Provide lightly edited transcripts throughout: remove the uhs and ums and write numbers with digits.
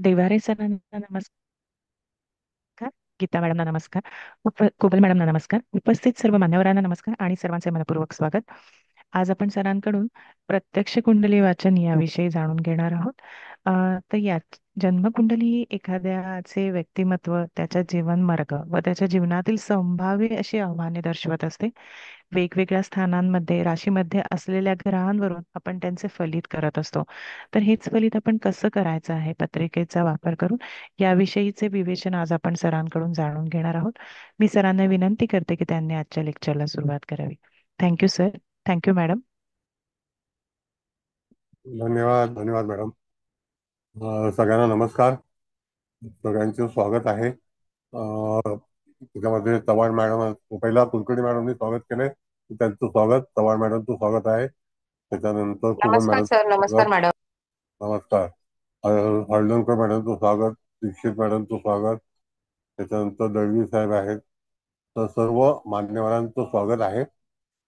देवारे सरांना नमस्कार. गीता मॅडमना नमस्कार. कोमल मॅडमना नमस्कार. उपस्थित सर्व मान्यवरांना नमस्कार आणि सर्वांचे मनपूर्वक स्वागत. आज आपण सरांकडून प्रत्यक्ष कुंडली वाचन याविषयी जाणून घेणार आहोत. तर या जन्मकुंडली ही एखाद्याचे व्यक्तिमत्व, त्याच्या जीवन मार्ग व त्याच्या जीवनातील संभाव्य अशी आव्हाने दर्शवत असते. वेगवेगळ्या स्थानांमध्ये राशीमध्ये असलेल्या ग्रहांवरून आपण त्यांचे फलित करत असतो. तर हेच फलित आपण कसं करायचं आहे पत्रिकेचा वापर करून, याविषयीचे विवेचन आज आपण सरांकडून जाणून घेणार आहोत. मी सरांना विनंती करते की त्यांनी आजच्या लेक्चरला सुरुवात करावी. Thank you sir. Thank you madam. धन्यवाद धन्यवाद मॅडम. सगळ्यांना नमस्कार. सगळ्यांचे स्वागत आहे. त्याच्यामध्ये चव्हाण मॅडम, पहिला कुलकर्णी मॅडमनी स्वागत केलंय, त्यांचं स्वागत. चव्हाण मॅडमचं स्वागत आहे. त्याच्यानंतर कोमल नमस्कार मॅडम सर. नमस्कार स्वागत. मॅडम. नमस्कार. हळदणकर मॅडमचं स्वागत. दीक्षित मॅडमचं स्वागत. त्याच्यानंतर दळवी साहेब आहेत. तर सर्व मान्यवरांचं स्वागत आहे.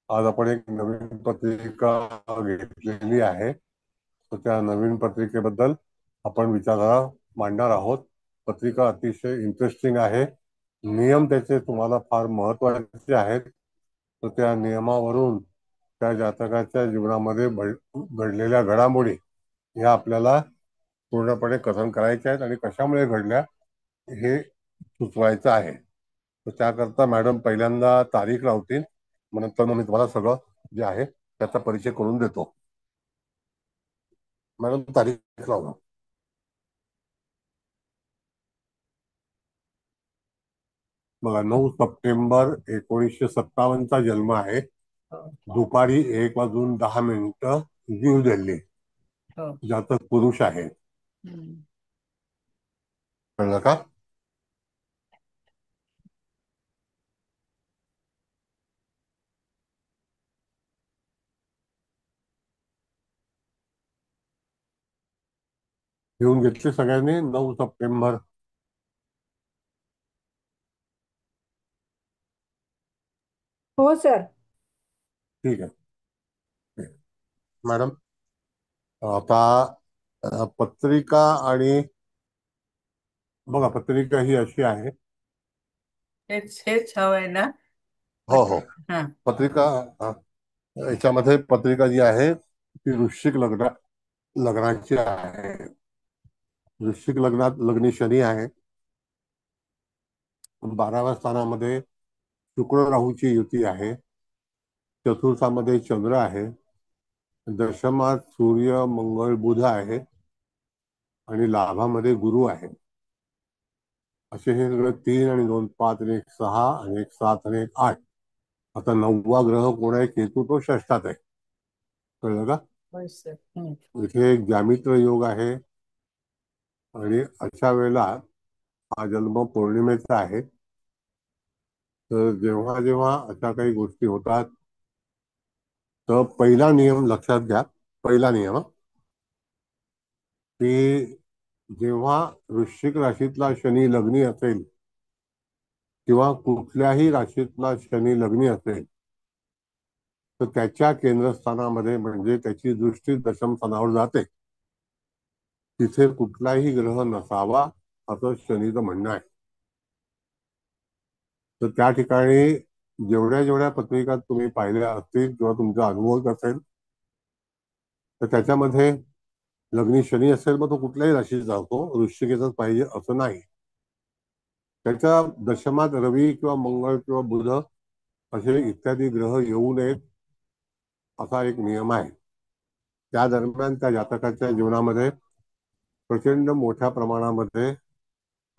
आज आपण एक नवीन पत्रिका घेतलेली आहे, तर त्या नवीन पत्रिकेबद्दल आपण विचारधारा मांडणार आहोत. पत्रिका अतिशय इंटरेस्टिंग आहे. नियम त्याचे तुम्हाला फार महत्वाचे आहेत. तर त्या नियमावरून त्या जातकाच्या जीवनामध्ये घडलेल्या घडामोडी ह्या आपल्याला पूर्णपणे कथन करायच्या आहेत आणि कशामुळे घडल्या हे सुचवायचं आहे. तर त्याकरता मॅडम पहिल्यांदा तारीख लावतील, मग नंतर मग मी तुम्हाला सगळं जे आहे त्याचा परिचय करून देतो. मॅडम तारीख लावणार. बघा, 9 सप्टेंबर 1957 जन्म आहे. दुपारी 1:10 न्यू दिल्ली. जातक पुरुष आहे. कळलं का? घेऊन घेतले सगळ्यांनी 9 सप्टेंबर. हो सर. ठीक आहे मॅडम. आता पत्रिका आणि बघा, पत्रिका ही अशी आहे. हेच हेच हवंय ना. हो हो. हा. पत्रिका याच्यामध्ये पत्रिका जी आहे ती वृश्चिक लग्नाची आहे. वृश्चिक लग्नात लग्नी शनी आहे. 12व्या स्थानामध्ये शुक्र राहूची युती आहे. चतुर्थामध्ये चंद्र आहे. दशमात सूर्य मंगळ बुध आहे आणि लाभामध्ये गुरु आहे. असे हे सगळे 3 आणि 2 5 आणि 1 6 आणि 1 7 आणि 1 8. आता 9वा ग्रह कोण आहे? केतू. तो षष्ठात आहे. कळलं का? इथे एक जामित्र योग आहे आणि अशा वेळेला हा जन्म पौर्णिमेचा आहे. तर जेव्हा जेव्हा अशा काही गोष्टी होतात तर पहिला नियम लक्षात घ्या. पहिला नियम की जेव्हा वृश्चिक राशीतला शनी लग्नी असेल किंवा कुठल्याही राशीतला शनी लग्नी असेल तर त्याच्या केंद्रस्थानामध्ये म्हणजे त्याची दृष्टी दशम स्थानावर जाते. तिथे कुठलाही ग्रह नसावा असं शनीचं म्हणणं आहे. तर त्या ठिकाणी जेवढ्या जेवढ्या पत्रिका तुम्ही पाहिल्या असतील किंवा तुमचा अनुभव असेल तर त्याच्यामध्ये लग्नी शनी असेल मग तो कुठल्याही राशीत जातो, वृश्चिकेचाच पाहिजे असं नाही. त्याच्या दशमात रवी किंवा मंगळ किंवा बुध असे इत्यादी ग्रह येऊ नयेत असा एक नियम आहे. त्या दरम्यान त्या जातकाच्या जीवनामध्ये प्रचंड मोठ्या प्रमाणामध्ये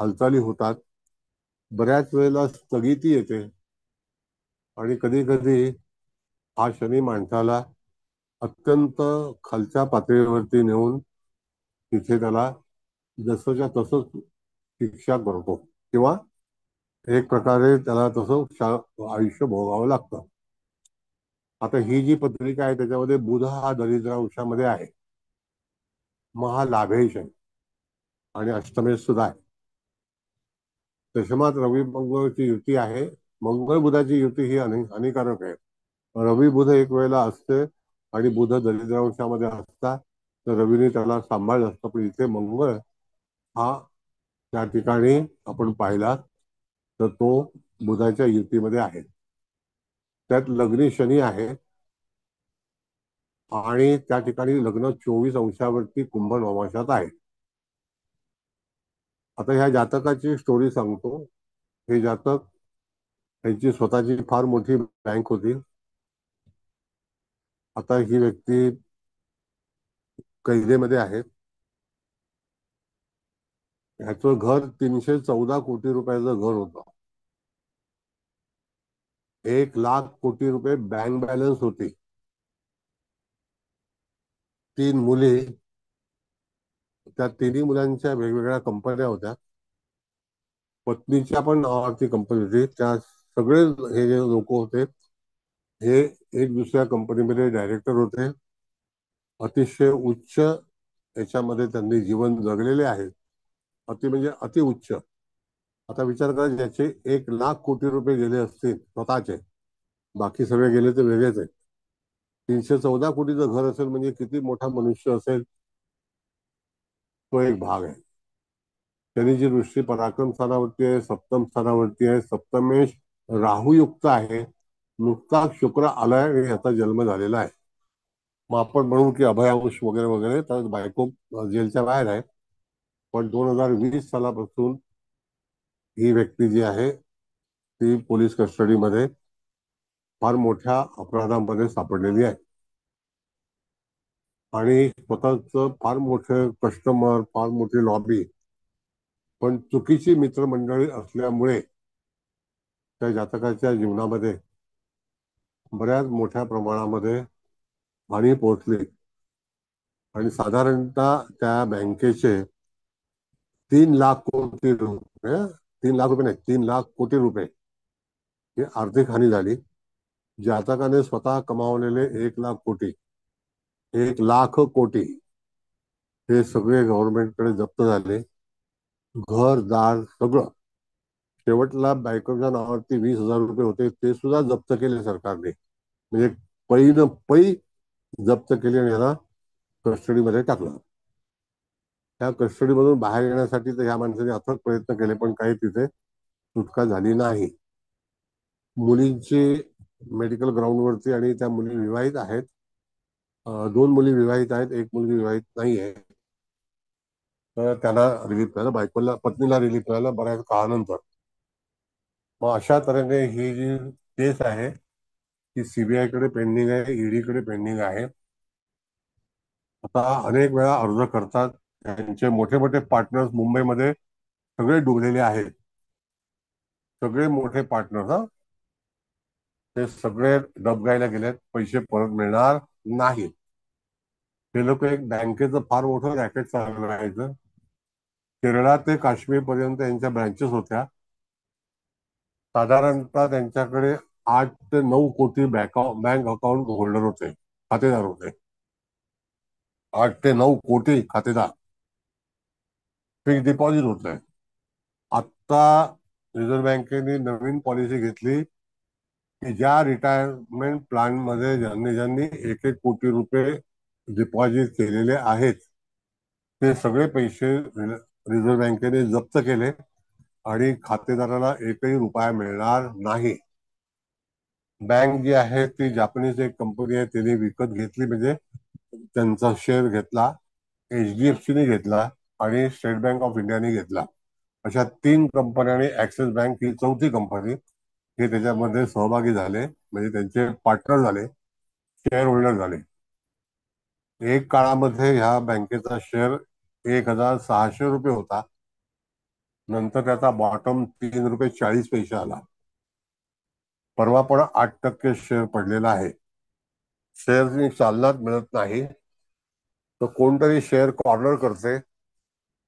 हालचाली होतात. बऱ्याच वेळेला स्थगिती येते आणि कधी कधी हा शनी माणसाला अत्यंत खालच्या पातळीवरती नेऊन तिथे त्याला जसंच्या तसंच शिक्षा करतो किंवा एक प्रकारे त्याला तसं आयुष्य भोगावं लागतं. आता ही जी पत्रिका आहे त्याच्यामध्ये बुध हा दरिद्र अंशामध्ये आहे. मग हा लाभेश आहे आणि अष्टमेश सुद्धा आहे. दशमात रवी मंगळची युती आहे. मंगळ बुधाची युती ही हानिकारक आहे. रवी बुध एक वेळेला असते आणि बुध दरिद्र अंशामध्ये असतात तर रवीने त्याला सांभाळलं असतं. पण इथे मंगळ हा त्या ठिकाणी आपण पाहिला तर तो बुधाच्या युतीमध्ये आहे. त्यात लग्नी शनी आहे आणि त्या ठिकाणी लग्न 24 अंशावरती कुंभ नवमाशात आहे. आता ह्या जातकाची स्टोरी सांगतो. हे जातक, त्यांची स्वतःची फार मोठी बँक होती. आता ही व्यक्ती कैदेमध्ये आहे. ह्याचं घर 314 कोटी रुपयाचं घर होतं. 1 लाख कोटी रुपये बँक बॅलन्स होती. 3 मुली, त्या तिन्ही मुलांच्या वेगवेगळ्या कंपन्या होत्या. पत्नीच्या पण नावावरती कंपनी होती. त्या सगळे हे जे लोक होते हे एक दुसऱ्या कंपनीमध्ये डायरेक्टर होते. अतिशय उच्च याच्यामध्ये त्यांनी जीवन जगलेले आहेत. अति म्हणजे अति उच्च. आता विचार करा, ज्याचे 1 लाख कोटी रुपये गेले असतील स्वतःचे, बाकी सगळे गेले तर वेगळेच आहेत. 314 कोटीचं घर असेल म्हणजे किती मोठा मनुष्य असेल, तो एक भाग आहे. शनीची दृष्टी पराक्रम स्थानावरती आहे, सप्तम स्थानावरती आहे. सप्तमेश राहुयुक्त आहे. नुकताच शुक्र आलाय आणि ह्याचा जन्म झालेला आहे. मग आपण म्हणू की अभयांश वगैरे वगैरे, तर बायको जेलच्या बाहेर आहे. पण 2020 सालापासून ही व्यक्ती जी आहे ती पोलीस कस्टडीमध्ये फार मोठ्या अपराधामध्ये सापडलेली आहे. आणि स्वतःच फार मोठे कस्टमर, फार मोठी लॉबी, पण चुकीची मित्रमंडळी असल्यामुळे त्या जातकाच्या जीवनामध्ये बऱ्याच मोठ्या प्रमाणामध्ये हानी पोहोचली. आणि साधारणतः त्या बँकेचे 3 लाख कोटी रुपये, 3 लाख रुपये नाही, 3 लाख कोटी रुपये ही आर्थिक हानी झाली. जातकाने स्वतः कमावलेले 1 लाख कोटी, 1 लाख कोटी हे सगळे गव्हर्नमेंटकडे जप्त झाले. घरदार सगळं. शेवटला बायकोच्या नावावरती 20,000 रुपये होते, ते सुद्धा जप्त केले सरकारने. म्हणजे पै न पै जप्त केले आणि याला कस्टडीमध्ये टाकलं. त्या कस्टडीमधून बाहेर येण्यासाठी तर ह्या माणसाने अथक प्रयत्न केले, पण काही तिथे सुटका झाली नाही. मुलींची मेडिकल ग्राउंडवरती, आणि त्या मुली विवाहित आहेत. 2 मुली विवाहित आहेत, एक मुलगी विवाहित नाही आहे. तर त्याला रिलीफ मिळालं, बायकोला, पत्नीला रिलीफ मिळालं बऱ्याच काळानंतर. मग अशा तऱ्हेने ही जी केस आहे ती सीबीआय कडे पेंडिंग आहे, ईडी कडे पेंडिंग आहे. आता अनेक वेळा अर्ज करतात. त्यांचे मोठे मोठे पार्टनर्स मुंबईमध्ये सगळे डुबलेले आहेत. सगळे मोठे पार्टनर, हा, ते सगळे डबघाईला गेलेत. पैसे परत मिळणार नाहीत. ते लोक एक बँकेचं फार मोठं रॅकेट चालवायचं. केरळा ते काश्मीर पर्यंत यांच्या ब्रँचेस होत्या. साधारणतः त्यांच्याकडे 8 ते 9 कोटी बँक अकाउंट होल्डर होते, खातेदार होते. 8 ते 9 कोटी खातेदार, फिक्स डिपॉझिट होत आहे. आता रिझर्व्ह बँकेने नवीन पॉलिसी घेतली की ज्या रिटायरमेंट प्लॅन मध्ये ज्यांनी ज्यांनी 1-1 कोटी रुपये डिपॉझिट केलेले आहेत ते सगळे पैसे रिझर्व्ह बँकेने जप्त केले आणि खातेदाराला एकही रुपया मिळणार नाही. बँक जी आहे ती जापनीज एक कंपनी आहे, तिने विकत घेतली, म्हणजे त्यांचा शेअर घेतला. HDFCने घेतला आणि स्टेट बँक ऑफ इंडियाने घेतला. अशा 3 कंपन्यांनी, ऍक्सिस बँक ही चौथी कंपनी, हे त्याच्यामध्ये सहभागी झाले, म्हणजे त्यांचे पार्टनर झाले, शेअर होल्डर झाले. एक काळामध्ये ह्या बँकेचा शेअर 1,600 रुपये होता. नंतर त्याचा बॉटम 3 रुपये 40 पैसे आला. परवा पण 8% शेअर पडलेला आहे. शेअरनी चालनाच मिळत नाही, तर कोणतरी शेअर कॉर्नर करते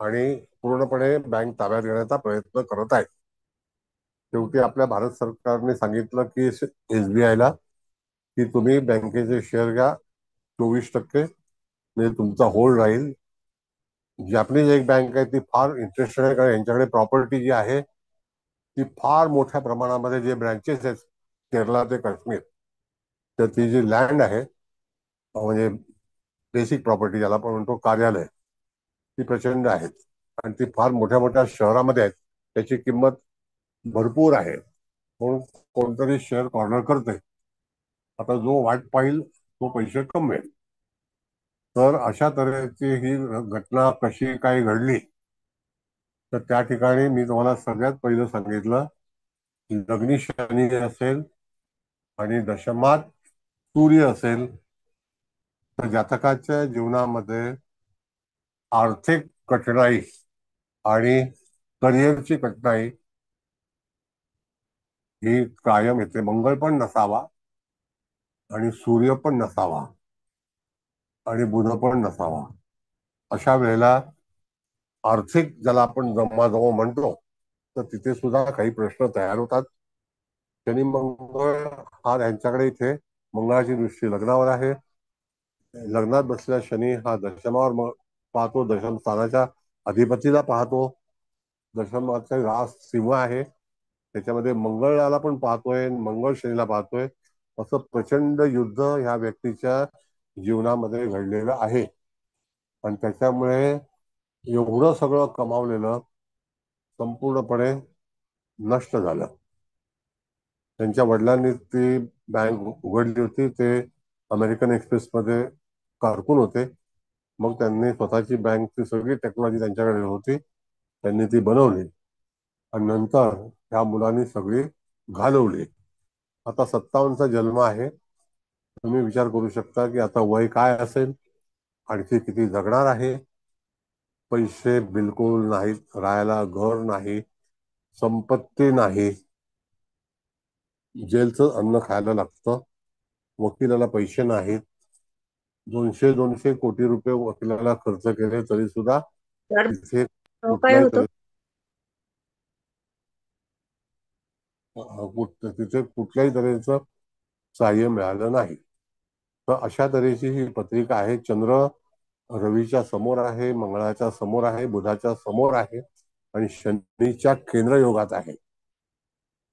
आणि पूर्णपणे बँक ताब्यात घेण्याचा प्रयत्न करत आहे. शेवटी आपल्या भारत सरकारने सांगितलं की SBIला की तुम्ही बँकेचे शेअर घ्या 24%, म्हणजे तुमचा होल्ड राहील. जॅपनीज एक बँक आहे, ती फार इंटरेस्टेड आहे, कारण यांच्याकडे प्रॉपर्टी जी आहे ती फार मोठ्या प्रमाणामध्ये, जे ब्रँचेस आहेत केरला ते काश्मीर, तर ती जी लँड आहे, म्हणजे बेसिक प्रॉपर्टी ज्याला आपण म्हणतो कार्यालय, ती प्रचंड आहेत. आणि ती फार मोठ्या मोठ्या शहरामध्ये आहेत, त्याची किंमत भरपूर आहे. म्हणून कोणतरी शेअर कॉर्नर करते. आता जो वाट पाहिल तो पैसे कमवेल. तर अशा तऱ्हेची ही घटना कशी काय घडली, तर त्या ठिकाणी मी तुम्हाला सगळ्यात पहिलं सांगितलं, लग्नी शनी असेल आणि दशमात सूर्य असेल तर जातकाच्या जीवनामध्ये आर्थिक कठीणाई आणि करिअरची कठीणाई ही कायम येते. मंगळ पण नसावा आणि सूर्य पण नसावा आणि बुध पण नसावा. अशा वेळेला आर्थिक ज्याला आपण जमवाजमव म्हणतो, तर तिथे सुद्धा काही प्रश्न तयार होतात. शनी मंगळ हा त्यांच्याकडे इथे मंगळाची दृष्टी लग्नावर आहे. लग्नात बसलेला शनी हा दशमावर पाहतो, दशम स्थानाच्या अधिपतीला पाहतो. दशमाचा रास सिंह आहे, त्याच्यामध्ये मंगळाला पण पाहतोय, मंगळ शनीला पाहतोय. असं प्रचंड युद्ध ह्या व्यक्तीच्या जीवनामध्ये घडलेलं आहे. आणि त्याच्यामुळे एवढं सगळं कमावलेलं संपूर्णपणे नष्ट झालं. त्यांच्या वडिलांनी ती बँक उघडली होती, ते अमेरिकन एक्सप्रेस मध्ये कारकून होते. मग त्यांनी स्वतःची बँकची सगळी टेक्नॉलॉजी त्यांच्याकडे होती, त्यांनी ती बनवली आणि नंतर ह्या मुलांनी सगळी घालवली. आता 57चा जन्म आहे. तुम्ही विचार करू शकता की आता वय काय असेल, आणखी किती जगणार आहे. पैसे बिलकुल नाहीत, राहायला घर नाही, संपत्ती नाही, जेलचं अन्न खायला लागतं, वकिलाला पैसे नाहीत. 200 कोटी रुपये वकिलाला खर्च केले तरी सुद्धा तर तिथे काय कुठल्याही होतं? तिथे कुठल्याही तऱ्हेचं सहाय्य मिळालं नाही. तर अशा तऱ्हेची ही पत्रिका आहे. चंद्र रवीच्या समोर आहे, मंगळाच्या समोर आहे, बुधाच्या समोर आहे आणि शनीच्या केंद्र योगात आहे.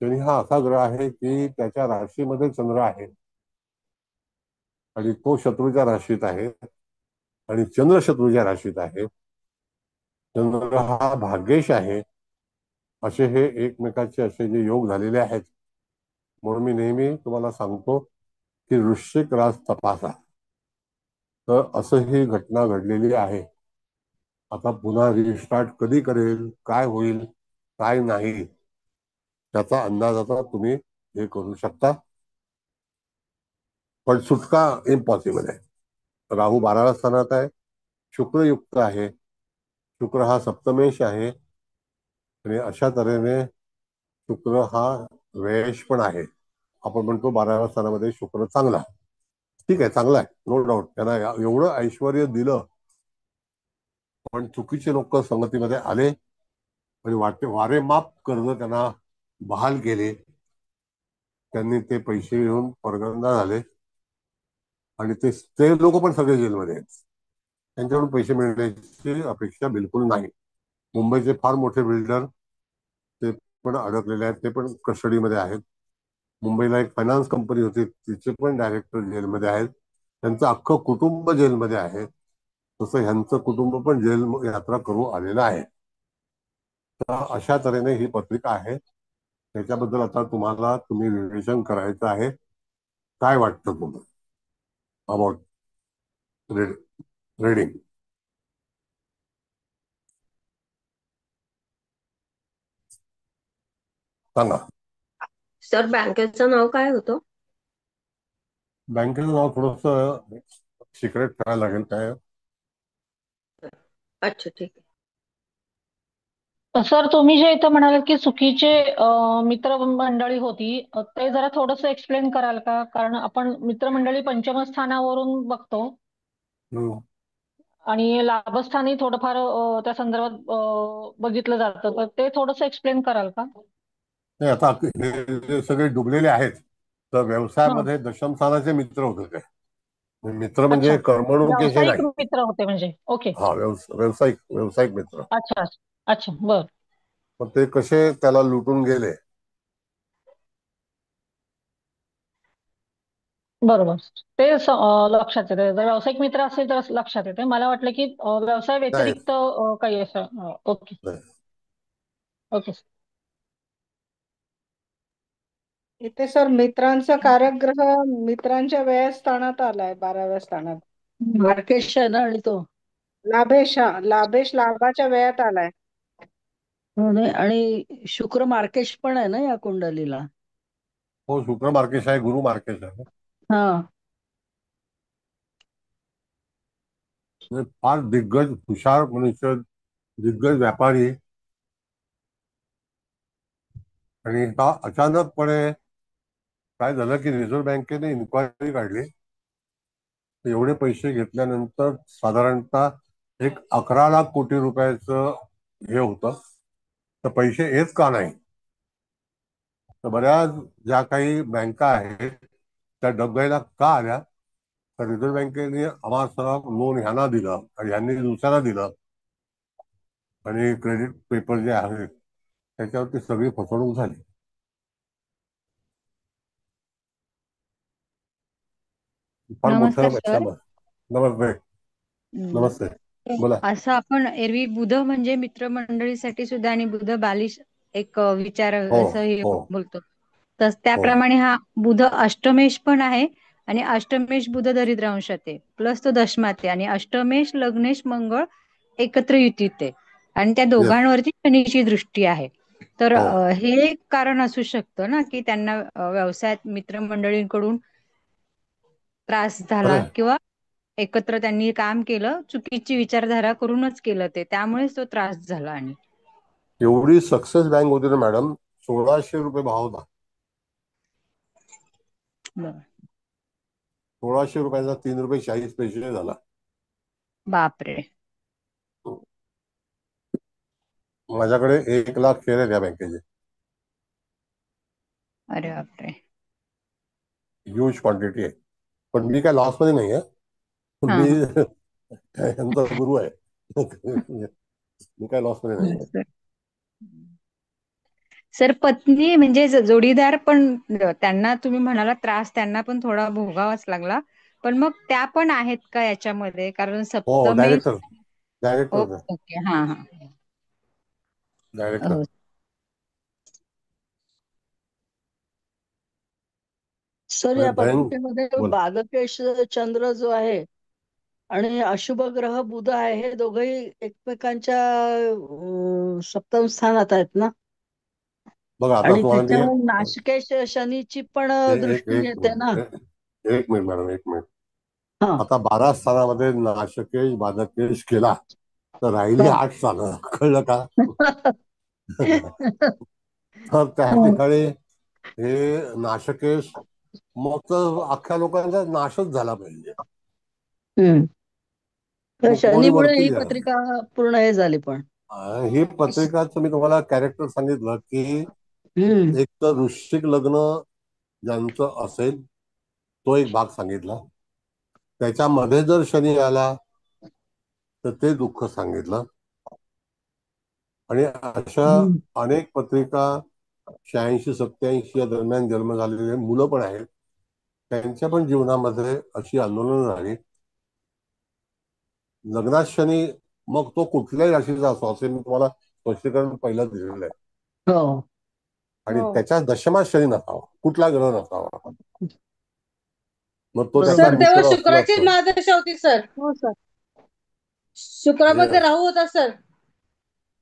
शनी हा असा ग्रह आहे की त्याच्या राशीमध्ये चंद्र आहे आणि तो शत्रूच्या राशीत आहे आणि चंद्र शत्रूच्या राशीत आहे. चंद्र हा भाग्येश आहे. असे हे एकमेकाचे असे जे योग झालेले आहेत. म्हणून मी नेहमी तुम्हाला सांगतो की वृश्चिक रास तपासा. तर असं ही घटना घडलेली आहे. आता पुन्हा रिस्टार्ट कधी करेल, काय होईल, काय नाही, त्याचा अंदाज आता तुम्ही हे करू शकता. पण सुटका इम्पॉसिबल आहे. राहू 12व्या स्थानात आहे, शुक्र युक्त आहे, शुक्र हा सप्तमेश आहे आणि अशा तऱ्हेने शुक्र हा व्ययश पण आहे. आपण म्हणतो 12व्या स्थानामध्ये शुक्र चांगला. ठीक आहे, चांगला आहे, नो डाऊट. त्यांना एवढं ऐश्वर दिलं, पण चुकीचे लोक संगतीमध्ये आले आणि वारे माप कर्ज त्यांना बहाल केले. त्यांनी ते पैसे घेऊन परगंदा झाले आणि ते ते लोक पण सगळे जेलमध्ये आहेत. त्यांच्याकडून पैसे मिळण्याची अपेक्षा बिलकुल नाही. मुंबईचे फार मोठे बिल्डर ते पण अडकलेले आहेत, ते पण कस्टडीमध्ये आहेत. मुंबईला एक फायनान्स कंपनी होती, तिचे पण डायरेक्टर जेलमध्ये आहेत. त्यांचं अख्खं कुटुंब जेलमध्ये आहे. तसं ह्यांचं कुटुंब पण जेल यात्रा करू आलेलं आहे. तर अशा तऱ्हेने ही पत्रिका आहे. त्याच्याबद्दल आता तुम्ही विवेचन करायचं आहे. काय वाटतं तुम्हाला अबाउट रीडिंग? सांगा. सर, बँकेचं नाव काय होतं? बँकेचं नाव थोडस सिक्रेट करायला लागेल काय. अच्छा, ठीक आहे. सर, तुम्ही जे इथं म्हणाले की चुकीचे मित्रमंडळी होती, ते जरा थोडंसं एक्सप्लेन कराल का? कारण आपण मित्रमंडळी पंचम स्थानावरून बघतो हम्म. आणि लाभस्थानी थोडंफार त्या संदर्भात बघितलं जातं, तर ते थोडंसं एक्सप्लेन कराल का? नाही, आता हे जे सगळे डुबलेले आहेत, तर हं. व्यवसायामध्ये दशम स्थानाचे मित्र होते ते. मित्र अच्छा, म्हणजे करमणुकीचे व्यावसायिक नाही. मित्र होते म्हणजे. ओके. हा, व्यावसायिक व्यावसायिक मित्र. अच्छा, अच्छा, बर. मग ते कसे त्याला लुटून गेले, बरोबर. ते लक्षात येते. जर व्यावसायिक मित्र असेल तर लक्षात येते. मला वाटलं की व्यवसाय नाही व्यतिरिक्त काही असं. ओके. नाही. ओके. इथे सर मित्रांचा कारागृह मित्रांच्या व्ययस्थानात आलाय 12व्या स्थानात. मार्केश आहे ना आणि तो लाभेश लाभाच्या व्ययात आलाय. आणि शुक्र मार्केश पण आहे ना या कुंडलीला. हो, शुक्र मार्केश आहे, गुरु मार्केश आहे. हा. म्हणजे फार दिग्गज हुशार मनुष्य, दिग्गज व्यापारी. आणि हा अचानकपणे काय झालं की रिझर्व्ह बँकेने इन्क्वायरी काढली. एवढे पैसे घेतल्यानंतर साधारणतः एक 11 लाख कोटी रुपयाचं हे होतं. तर पैसे येत का नाही. तर बऱ्याच ज्या काही बँका आहेत त्या डबघाईला का आल्या, तर रिझर्व्ह बँकेने आम्हाला लोन ह्यांना दिलं आणि ह्यांनी दुसऱ्याला दिलं आणि क्रेडिट पेपर जे आहेत त्याच्यावरती सगळी फसवणूक झाली. फार नमस्कार मोठं सर. नमस्ते. हम्म. नमस्ते. बोला. असं आपण एरवी बुध म्हणजे मित्रमंडळीसाठी सुद्धा आणि बुध बालिश एक विचार हो असं हे हो बोलतो. तर हो त्याप्रमाणे हा बुध अष्टमेश पण आहे आणि अष्टमेश बुध दरिद्रांशात आहे प्लस तो दशमात आहे आणि अष्टमेश लग्नेश मंगळ एकत्र युतीत आहे आणि त्या येस. दोघांवरती शनीची दृष्टी आहे. तर हो हे एक कारण असू शकतं ना की त्यांना व्यवसायात मित्रमंडळींकडून त्रास झाला खरंय. किंवा एकत्र त्यांनी काम केलं चुकीची विचारधारा करूनच केलं ते त्यामुळेच तो त्रास झाला. आणि एवढी सक्सेस बँक होती ना मॅडम, 1600 रुपये भाव होता. बरं. 1600 रुपयाचा 3 रुपये 40 पैसे झाला. बापरे. माझ्याकडे 1 लाख शेअर आहेत या बँकेचे. अरे बापरे. ह्यूज क्वांटिटी आहे. पण मी काय लॉस मध्ये नाही आहे. हा मी हा. यांचा गुरु आहे. मी काय लॉस मध्ये नाही आहे. सर सर, पत्नी म्हणजे जोडीदार पण त्यांना तुम्ही म्हणाला त्रास त्यांना पण थोडा भोगावाच लागला पण मग त्या पण आहेत का याच्यामध्ये कारण हो, सप्तमेश. डायरेक्टर. डायरेक्टर. Okay okay. हा हा. डायरेक्टर. हो. सर म्हणजे या पत्रिकेमध्ये बोला. बालकेश चंद्र जो आहे आणि अशुभ ग्रह बुध आहे हे दोघही एकमेकांच्या सप्तम स्थानात आहेत ना. बघा आता आणि तुम्हाला मी त्याच्यामुळे नाशिकेश शनीची पण एक दृष्टी एक येते ना. मिनिट एक मिनिट मॅडम, एक मिनिट. हा. आता 12 स्थानामध्ये नाशकेश बाधकेश केला तर राहिली हा. 8 स्थानं. कळलं का. तर त्या ठिकाणी हे नाशकेश, मग तर अख्ख्या लोकांचा नाशच झाला पाहिजे. हम्म. तर मग कोणी शनीमुळे वरती ही गेलं. पत्रिका पूर्ण हे झाली पण. ही पत्रिकाचं मी तुम्हाला कॅरेक्टर सांगितलं की हम्म. एक तर वृश्चिक लग्न ज्यांचं असेल तो एक भाग सांगितला. त्याच्यामध्ये जर शनी आला तर ते दुःख सांगितलं. आणि अशा हम्म. अनेक पत्रिका 86-87 या दरम्यान जन्म झालेले मुलं पण आहेत. त्यांच्या पण जीवनामध्ये अशी आंदोलनं झाली. लग्नात शनी, मग तो कुठल्याही राशीचा असो, असे मी तुम्हाला स्पष्टीकरण पहिलं दिलेलं आहे. हो. आणि त्याच्या दशमात शनी नसावा, कुठला ग्रह नसावा. मग तो बरोबर त्याचा सर आहे. तेव्हा मित्र असला शुक्राचीच असतो. महादशा होती सर. हो सर. शुक्रामध्ये हे राहू होता सर.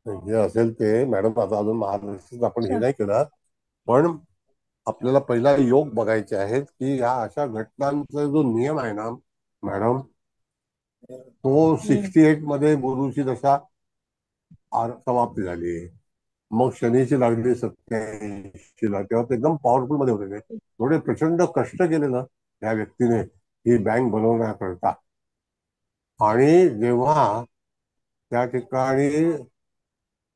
हे असेल ते मॅडम, आता अजून महाराष्ट्रात आपण हे अच्छा. नाही केलं. पण आपल्याला पहिला योग बघायचे आहेत की ह्या अशा घटनांचा जो नियम आहे ना मॅडम, तो 68 मध्ये गुरुची दशा समाप्ती झाली. मग शनीची लागली 87ला, तेव्हा ते एकदम पॉवरफुल मध्ये होते. ते थोडे प्रचंड कष्ट केले ना या व्यक्तीने ही बँक बनवण्याकरता. आणि जेव्हा त्या ठिकाणी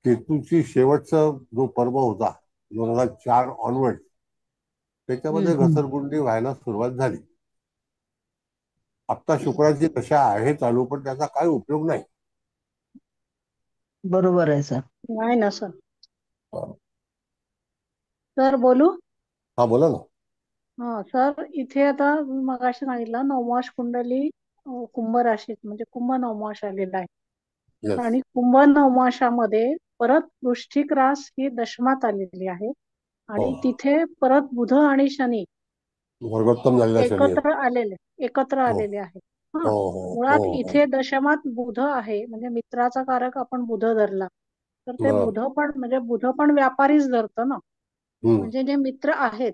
केतूची शेवटचा जो पर्व होता 2004 ऑनवर्ड, त्याच्यामध्ये हम्म. घसरगुंडी व्हायला सुरुवात झाली. आता शुक्राची दशा आहे चालू, पण त्याचा काय उपयोग नाही. बरोबर आहे सर. नाही ना सर. सर बोलू. हा बोला ना. हा सर, इथे आता मी मगाशी सांगितलं नवमाश कुंडली कुंभ राशीत म्हणजे कुंभ नवमाश आलेला आहे. येस. आणि कुंभ नवमाशामध्ये परत वृश्चिक रास ही दशमात आलेली आहे. हो, आणि तिथे परत बुध आणि शनी वर्गोत्तम झालेला शनी आहे. एकत्र हो आलेले आहे. हा, हो हो हो मुळात हो. इथे दशमात बुध आहे म्हणजे मित्राचा कारक आपण बुध धरला तर ते बरं. बुध पण व्यापारीच धरतं ना. हम्म. म्हणजे जे मित्र आहेत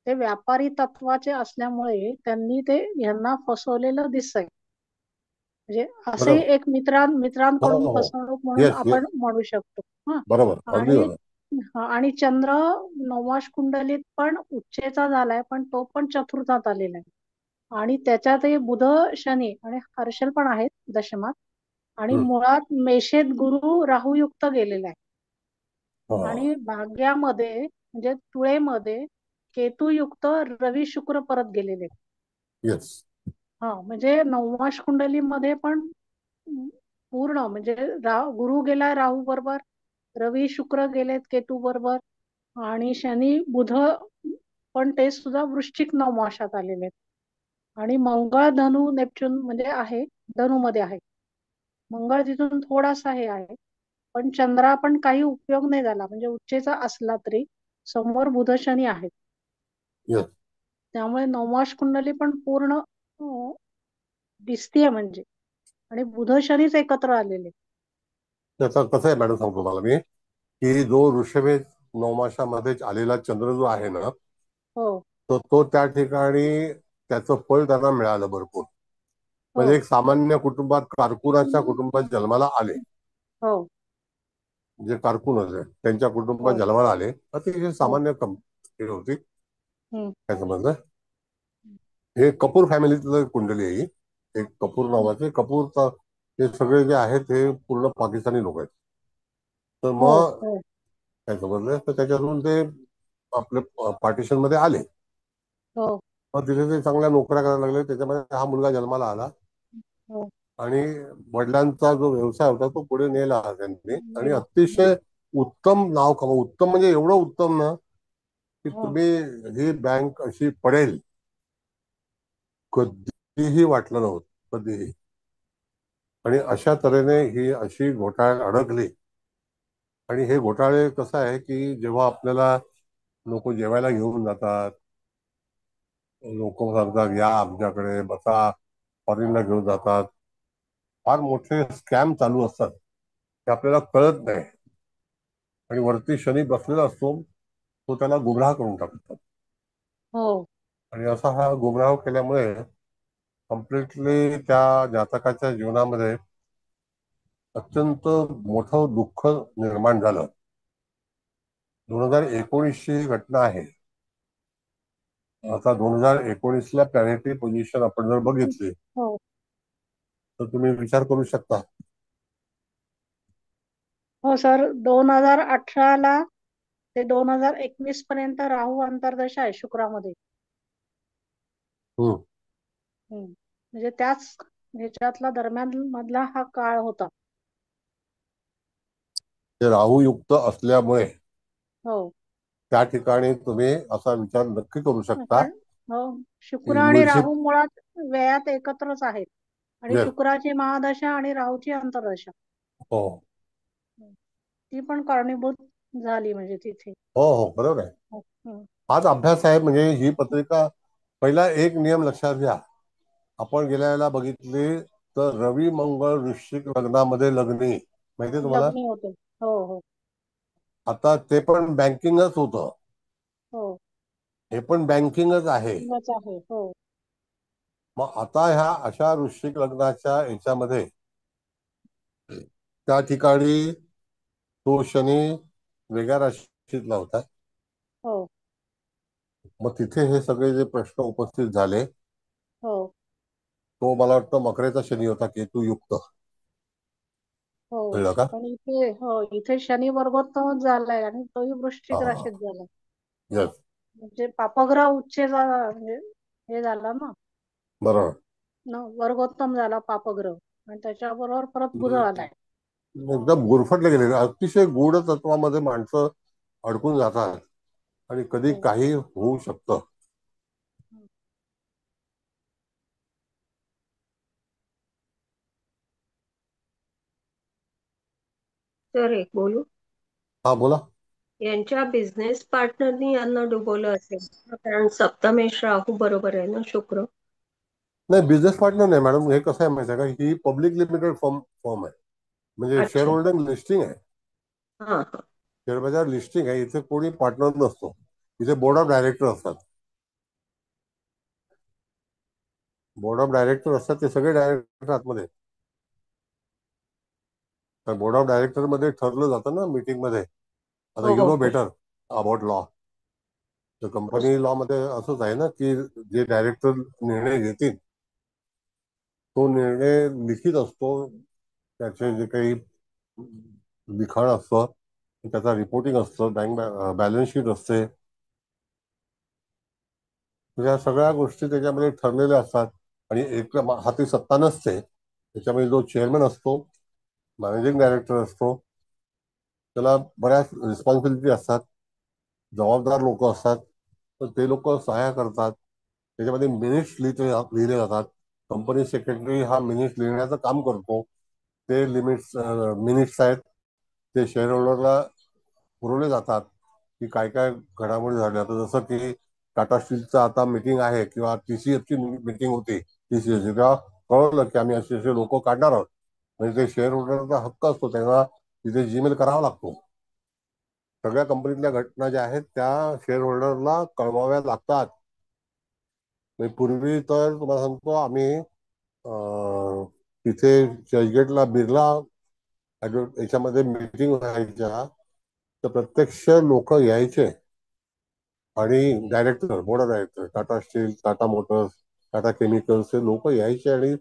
ते व्यापारी तत्वाचे असल्यामुळे त्यांनी ते ह्यांना फसवलेलं दिसतंय. म्हणजे असे बरोबर. एक हो मित्रांकडून हो. फसवणूक म्हणून येस येस. आपण म्हणू शकतो. हा. बरोबर, अगदी आणि बरोबर. आणि चंद्र नवमाश कुंडलीत पण उच्चेचा झालाय पण तो पण चतुर्थात आलेला आहे. आणि त्याच्यातही बुध शनी आणि हर्षल पण आहेत दशमात. आणि हम्म. मुळात मेषेत गुरु राहुयुक्त गेलेला आहे. हा. आणि भाग्यामध्ये म्हणजे तुळेमध्ये केतुयुक्त रवी शुक्र परत गेलेले आहेत. येस. हा, म्हणजे नवमाश कुंडलीमध्ये पण पूर्ण म्हणजे गुरु गेलाय राहू बरोबर, रवी शुक्र गेलेत केतू बरोबर, आणि शनी बुध पण ते सुद्धा वृश्चिक नवमाशात आलेले आहेत. आणि मंगळ धनु नेपच्यून म्हणजे आहे, धनु मध्ये आहे. मंगळ तिथून थोडासा हे आहे. पण चंद्रा पण काही उपयोग नाही झाला म्हणजे उच्चेचा असला तरी समोर बुध शनी आहेत. येस. त्यामुळे नवमाश कुंडली पण पूर्ण दिसतीये म्हणजे. आणि बुध शनीच एकत्र आलेले. त्याचं कसं आहे मॅडम, सांगतो मला मी, की जो ऋषभे नवमाशामध्ये आलेला चंद्र जो आहे ना, हो तो त्या ठिकाणी त्याचं फळ त्यांना मिळालं भरपूर. हो म्हणजे एक सामान्य कुटुंबात, कारकुनाच्या कुटुंबात जन्माला आले, हो जे कारकून होते त्यांच्या कुटुंबात हो जन्माला आले, अतिशय हो. सामान्य हे होती. हम्म. काय समजलं, हे कपूर फॅमिलीतलं कुंडली आहे ही. एक कपूर नावाचे, कपूरचा हे सगळे जे आहेत हे पूर्ण पाकिस्तानी लोक आहेत. तर हो मग हो काय समजलं, तर त्याच्यातून ते आपल्या पार्टिशन मध्ये आले. हो मग तिथे ते चांगल्या नोकऱ्या करायला लागले. त्याच्यामध्ये हा मुलगा जन्माला आला हो. आणि वडिलांचा जो व्यवसाय होता तो पुढे नेला त्यांनी, आणि अतिशय उत्तम नाव कमाव. उत्तम म्हणजे एवढं उत्तम ना, की हो तुम्ही ही बँक अशी पडेल कधीही वाटलं नव्हतं, कधीही. आणि अशा तऱ्हेने ही अशी घोटाळ्यात अडकली. आणि हे घोटाळे कसं आहे, की जेव्हा आपल्याला लोक जेवायला घेऊन जातात, लोक सांगतात या आमच्याकडे बसा, फॉरेनला घेऊन जातात, फार मोठे स्कॅम चालू असतात, ते आपल्याला कळत नाही. आणि वरती शनी बसलेला असतो, तो त्याला गुमराह करून टाकतात. हो आणि असा हा गुमराह केल्यामुळे कम्प्लिटली त्या जातकाच्या जीवनामध्ये अत्यंत मोठं दुःख निर्माण झालं. 2019 ची घटना आहे. आता 2019ला प्लॅनेटरी पोझिशन आपण जर बघितली हो तर तुम्ही विचार करू शकता. हो सर, 2018 ते 2021 पर्यंत राहू अंतर्दशा आहे शुक्रामध्ये. हम्म. म्हणजे त्याच ह्याच्यातला दरम्यान मधला हा काळ होता. ते राहूयुक्त असल्यामुळे हो त्या ठिकाणी तुम्ही असा विचार नक्की करू शकता पण हो, शुक्र की आणि मूळची. राहू मुळात व्ययात एकत्रच आहेत. आणि येस. शुक्राची महादशा आणि राहूची अंतर्दशा हो ती पण कारणीभूत झाली म्हणजे तिथे. हो हो, बरोबर आहे. हम्म. हाच अभ्यास आहे. म्हणजे ही पत्रिका, पहिला एक नियम लक्षात घ्या. आपण गेल्या वेळेला बघितली तर रवी मंगळ वृश्चिक लग्नामध्ये लग्नी, माहितीये तुम्हाला. लग्नी होते. हो हो आता ते पण बँकिंगच होतं, हो. हे पण बँकिंगच आहे. बस आहे. हो मग आता ह्या अशा वृश्चिक लग्नाच्या याच्यामध्ये त्या ठिकाणी तो शनी वेगळ्या राशीतला होता. हो मग तिथे हे सगळे जे प्रश्न उपस्थित झाले, हो तो मला वाटतं मकरेचा शनी होता, केतुयुक्त. हो. कळलं का. पण इथे शनी वर्गोत्तमच झालाय आणि तोही वृश्चिक हा. राशीत झाला. येस. म्हणजे पापग्रह उच्चेचा म्हणजे हे झाला ना, बरोबर. वर्गोत्तम झाला पापग्रह. आणि त्याच्याबरोबर परत बुध आलाय. एकदम गुरफटले गेले. अतिशय गूढ तत्वामध्ये माणसं अडकून जातात आणि कधी हो काही होऊ शकतं. सर एक बोलू. हा बोला. यांच्या बिझनेस पार्टनरनी यांना डुबवलं असेल, कारण सप्तमेश राहू बरोबर आहे ना शुक्र. नाही, बिझनेस पार्टनर नाही मॅडम. हे कसं आहे माहिती आहे का, ही पब्लिक लिमिटेड फॉर्म आहे, म्हणजे शेअर अच्छा. होल्डिंग लिस्टिंग आहे. हा हा. शेअर बाजार लिस्टिंग आहे. इथे कोणी पार्टनर नसतो. इथे बोर्ड ऑफ डायरेक्टर असतात. बोर्ड ऑफ डायरेक्टर असतात, ते सगळे डायरेक्टर आतमध्ये. तर बोर्ड ऑफ डायरेक्टर मध्ये ठरलं जातं ना मीटिंग मध्ये. आता हो यु हो नो हो. Better about law. तर हो कंपनी लॉ मध्ये असंच आहे ना, की जे डायरेक्टर निर्णय घेतील तो निर्णय लिखित असतो. त्याचे जे काही लिखाण असतं, त्याचा रिपोर्टिंग असतं, बँक बॅलन्स शीट असते, या सगळ्या गोष्टी त्याच्यामध्ये ठरलेल्या असतात. आणि एक हाती सत्ता नसते. त्याच्यामध्ये जो चेअरमॅन असतो, मॅनेजिंग डायरेक्टर असतो, त्याला बऱ्याच रिस्पॉन्सिबिलिटी असतात. जबाबदार लोक असतात. तर ते लोक सहाय्य करतात. त्याच्यामध्ये मिनिट्स लिहिले जातात. कंपनी सेक्रेटरी हा मिनिट्स लिहिण्याचं काम करतो. ते मिनिट्स आहेत, ते शेअर होल्डरला पुरवले जातात, की काय काय घडामोडी झाल्या. तर जसं की टाटा स्टीलचं आता मीटिंग आहे, किंवा टीसीएसची मीटिंग होती, टीसीएस तेव्हा कळवलं की आम्ही असे असे लोक काढणार आहोत. म्हणजे ते शेअर होल्डरचा हक्क असतो, त्यांना तिथे जीमेल करावा लागतो. सगळ्या कंपनीतल्या घटना ज्या आहेत त्या शेअर होल्डरला कळवाव्या लागतात. म्हणजे पूर्वी तर तुम्हाला सांगतो, आम्ही तिथे चर्चगेटला बिर्ला याच्यामध्ये मीटिंग व्हायच्या, तर प्रत्यक्ष लोक यायचे. आणि director, board of director, Tata steel, Tata Motors, Tata chemicals, हे लोक यायचे आणि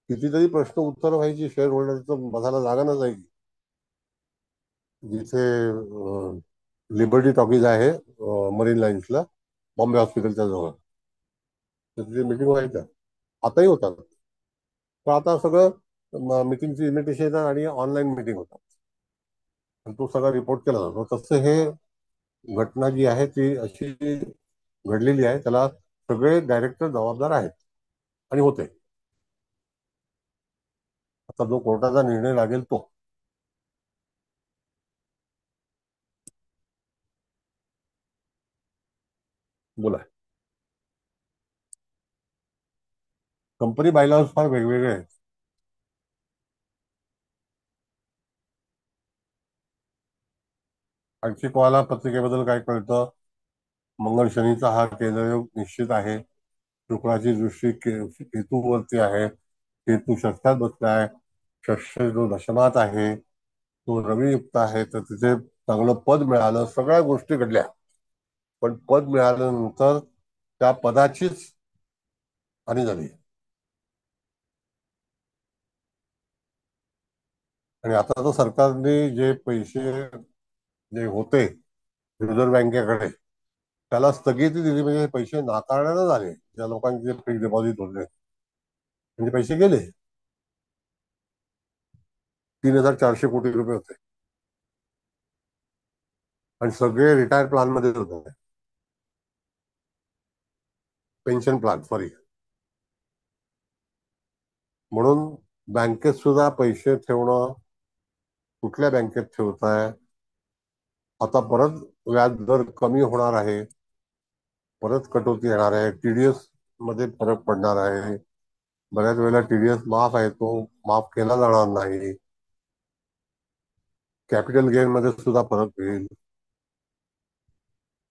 कितीतरी प्रश्न उत्तर व्हायची. शेअर होल्डरचं बसायला जागा नसायची. जिथे लिबर्टी टॉकीज आहे मरीन लाईन्सला, बॉम्बे हॉस्पिटलच्या जवळ, तर तिथे मिटिंग व्हायच्या. आताही होतात. पण आता सगळं मिटिंगची इन्व्हिटेशन आणि ऑनलाईन मिटिंग होतात, आणि तो सगळा रिपोर्ट केला जातो. तसं हे घटना जी आहे ती अशी घडलेली आहे, त्याला सगळे डायरेक्टर जबाबदार आहेत आणि होते. आता जो कोर्टाचा निर्णय लागेल तो. बोला. कंपनी बायलॉज फार वेगवेगळे आहेत. आणखी कोणाला पत्रिकेबद्दल काय कळतं? मंगळ शनीचा हा केंद्रयोग निश्चित आहे. शुक्राची दृष्टी केतूवरती आहे. केतू षष्ठात बसलाय. षष्ठ जो दशमात आहे तो रवियुक्त आहे, तर तिथे चांगलं पद मिळालं, सगळ्या गोष्टी घडल्या. पण पद मिळाल्यानंतर त्या पदाचीच हानी झाली. आणि आता तर सरकारने जे पैसे जे होते रिझर्व्ह बँकेकडे, त्याला स्थगिती दिली. म्हणजे पैसे नाकारण्यात आले. ज्या लोकांचे फिक्स डिपॉझिट होते म्हणजे पैसे गेले. 3,400 कोटी रुपये होते, आणि सगळे रिटायर प्लॅन मध्ये होते. Pension plan, sorry. म्हणून बँकेत सुद्धा पैसे ठेवणं, कुठल्या बँकेत ठेवताय, आता परत व्याज दर कमी होणार आहे, परत कटौती येणार आहे, टीडीएस मध्ये फरक पडणार आहे. बऱ्याच वेळेला टीडीएस माफ आहे, तो माफ केला जाणार नाही. कॅपिटल गेन मध्ये सुद्धा फरक होईल.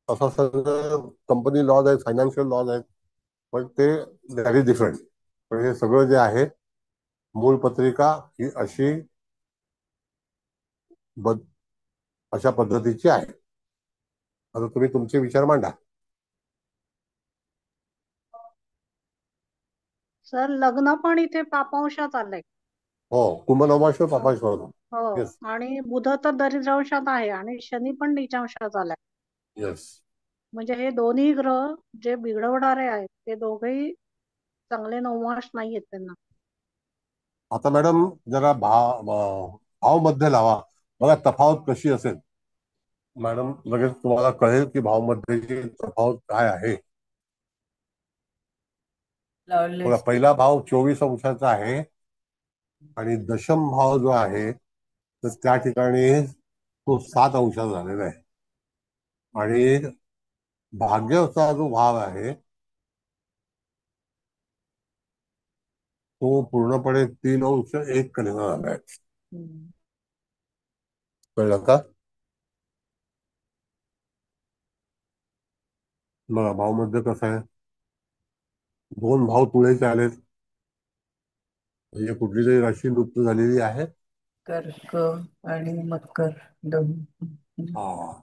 असं सगळं कंपनी लॉज आहेत, फायनान्शियल लॉज आहेत, पण ते व्हेरी डिफरंट. पण हे सगळं जे आहे, मूळ पत्रिका ही बद अशा पद्धतीची आहे. आता तुम्ही तुमचे विचार मांडा. सर लग्न पण इथे पापांशात आलंय. हो, कुंभनवमाश पापाश होतो. हो, येस, आणि बुध तर दरिद्रांशात आहे आणि शनी पण नीचांशात आलाय. येस. म्हणजे हे दोन्ही ग्रह जे बिघडवणारे आहेत ते दोघेही चांगले नवमाश नाहीयेत त्यांना. आता मॅडम जरा भाव मध्ये लावा, बघा तफावत कशी असेल. मॅडम लगेच तुम्हाला कळेल की भाव मध्येची तफावत काय आहे. बघा, पहिला भाव 24 अंशाचा आहे, आणि दशम भाव जो आहे तर त्या ठिकाणी तो 7 अंशाचा झालेला आहे. आणि भाग्याचा जो भाव आहे तो पूर्णपणे 3 अंश 1 कलेला झालाय. कळलं का? बघा भाव मध्ये कसं आहे, 2 भाव तुळेचे आलेत. म्हणजे कुठली तरी राशी लुप्त झालेली आहे. कर्क आणि मकर दोन. हा.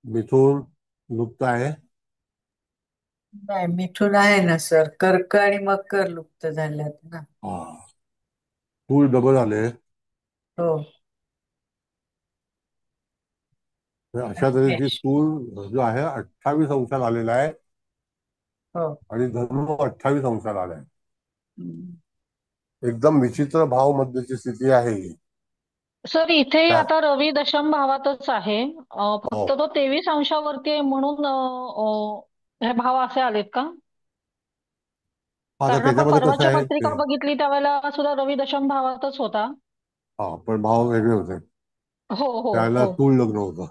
मिथून लुप्त आहे. नाही, मिथुन आहे ना सर, कर्क आणि मकर लुप्त झाल्यात ना. हा. तूळ डबल आले. हो. अशा तऱ्हेची तूळ जो आहे 28 अंशात आलेला आहे. हो. आणि धनु 28 अंशात आलाय. एकदम विचित्र भाव मध्यची स्थिती आहे ही. सर इथे काय? आता रवी दशम भावातच आहे. हो. फक्त तो 23 अंशावरती आहे म्हणून हे भाव असे आलेत का? आता कारण आपण त्याच्यामध्ये कसं परवाची आहे ते, पत्रिका बघितली त्यावेळेला सुद्धा रवी दशम भावातच होता. हा पण भाव वेगळे होते. हो हो त्याला हो. तूळ लग्न होतं.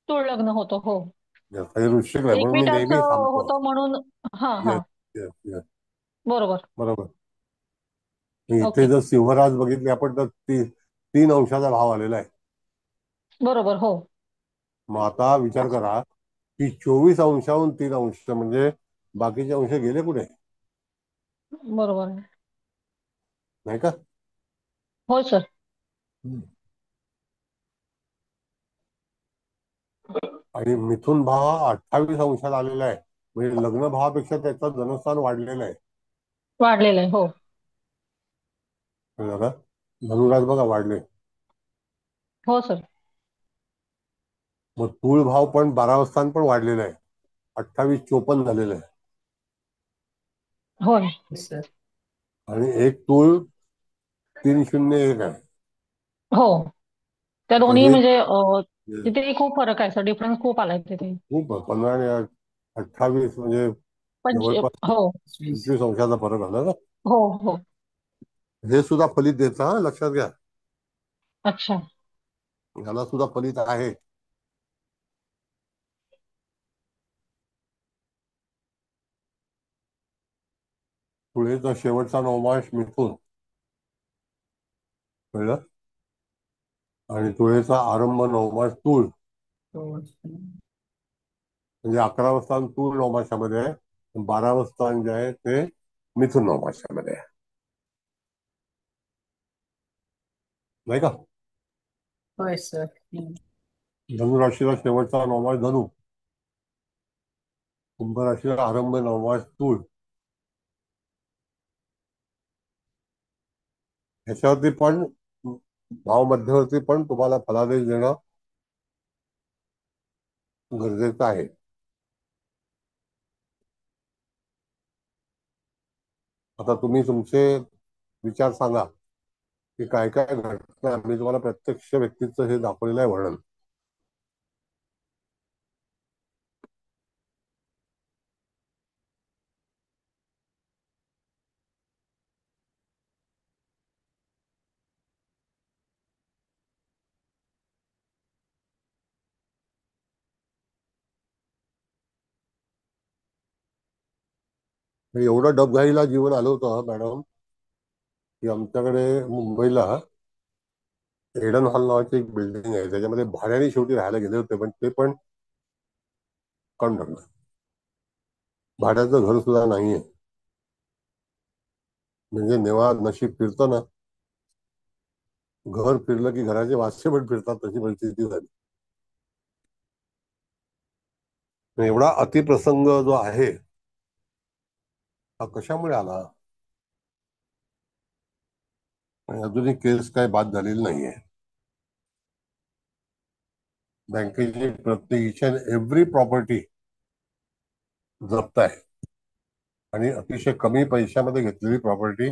तुळ लग्न होतं हो. हे वृश्चिक आहे म्हणून मी एकविटाचं नेहमी सांगतो. होतं म्हणून. हा हा. Yes yes yes. बरोबर. बरोबर. इथे ओके. जर सिंहराज बघितले आपण तर 3 अंशाचा भाव आलेला आहे. बरोबर हो. मग आता विचार करा की 24 अंशाहून 3 अंश म्हणजे बाकीचे अंश गेले कुठे, बरोबर. नाही का? हो सर. आणि मिथुन भाव 28 अंशात आलेला आहे. म्हणजे लग्न भावापेक्षा त्याचं धनस्थान वाढलेलं आहे. वाढलेलं आहे हो. कळलं का? धनुराज बघा वाढले. हो सर. मग तूळ भाव पण 12 स्थान पण वाढलेलं आहे. 28-54 झालेलं आहे. होय. सर. आणि एक तूळ 301 आहे. हो. त्या दोन्ही म्हणजे म्हणजे तिथे खूप फरक आहे सर. डिफरन्स खूप आलाय तिथे. खूप 15 आणि 28 म्हणजे जवळपास हो 25 अंशाचा फरक आला ना. हो हो. हे सुद्धा फलित देतं, हा लक्षात घ्या. अच्छा. ह्याला सुद्धा फलित आहे. पुढेचा शेवटचा नवमास मिथून. कळलं? आणि तुळेचा आरंभ नवमास तूळ. म्हणजे 11वं स्थान तूळ नवमाशामध्ये आहे. 12वं स्थान जे आहे ते मिथुन नवमाशामध्ये आहे. नाही का? होय सर. धनुराशीला शेवटचा नवमास धनु. कुंभ राशीला आरंभ नवमास तूळ. ह्याच्यावरती पण भाव मध्यवर्ती पण तुम्हाला फलादेश देणं गरजेचं आहे. आता तुम्ही तुमचे विचार सांगा की काय काय घटना. मी तुम्हाला प्रत्यक्ष व्यक्तीचं हे दाखवलेलं आहे वर्णन. एवढं डबघाईला जीवन आलं होतं मॅडम की आमच्याकडे मुंबईला एडन हॉल नावाची एक बिल्डिंग आहे. त्याच्यामध्ये भाड्याने शेवटी राहायला गेले होते, पण ते पण काढून टाकलं. भाड्याचं घर सुद्धा नाहीये. म्हणजे नेवा नशीब फिरतं ना, घर फिरलं की घराचे वासे पण फिरतात, तशी परिस्थिती झाली. एवढा अतिप्रसंग जो आहे हा कशामुळे आला, आणि अजूनही केस काय बाद झालेली नाहीये. बँकेची प्रत्येक इच अँड एव्हरी प्रॉपर्टी जप्त आहे. आणि अतिशय कमी पैशामध्ये घेतलेली प्रॉपर्टी.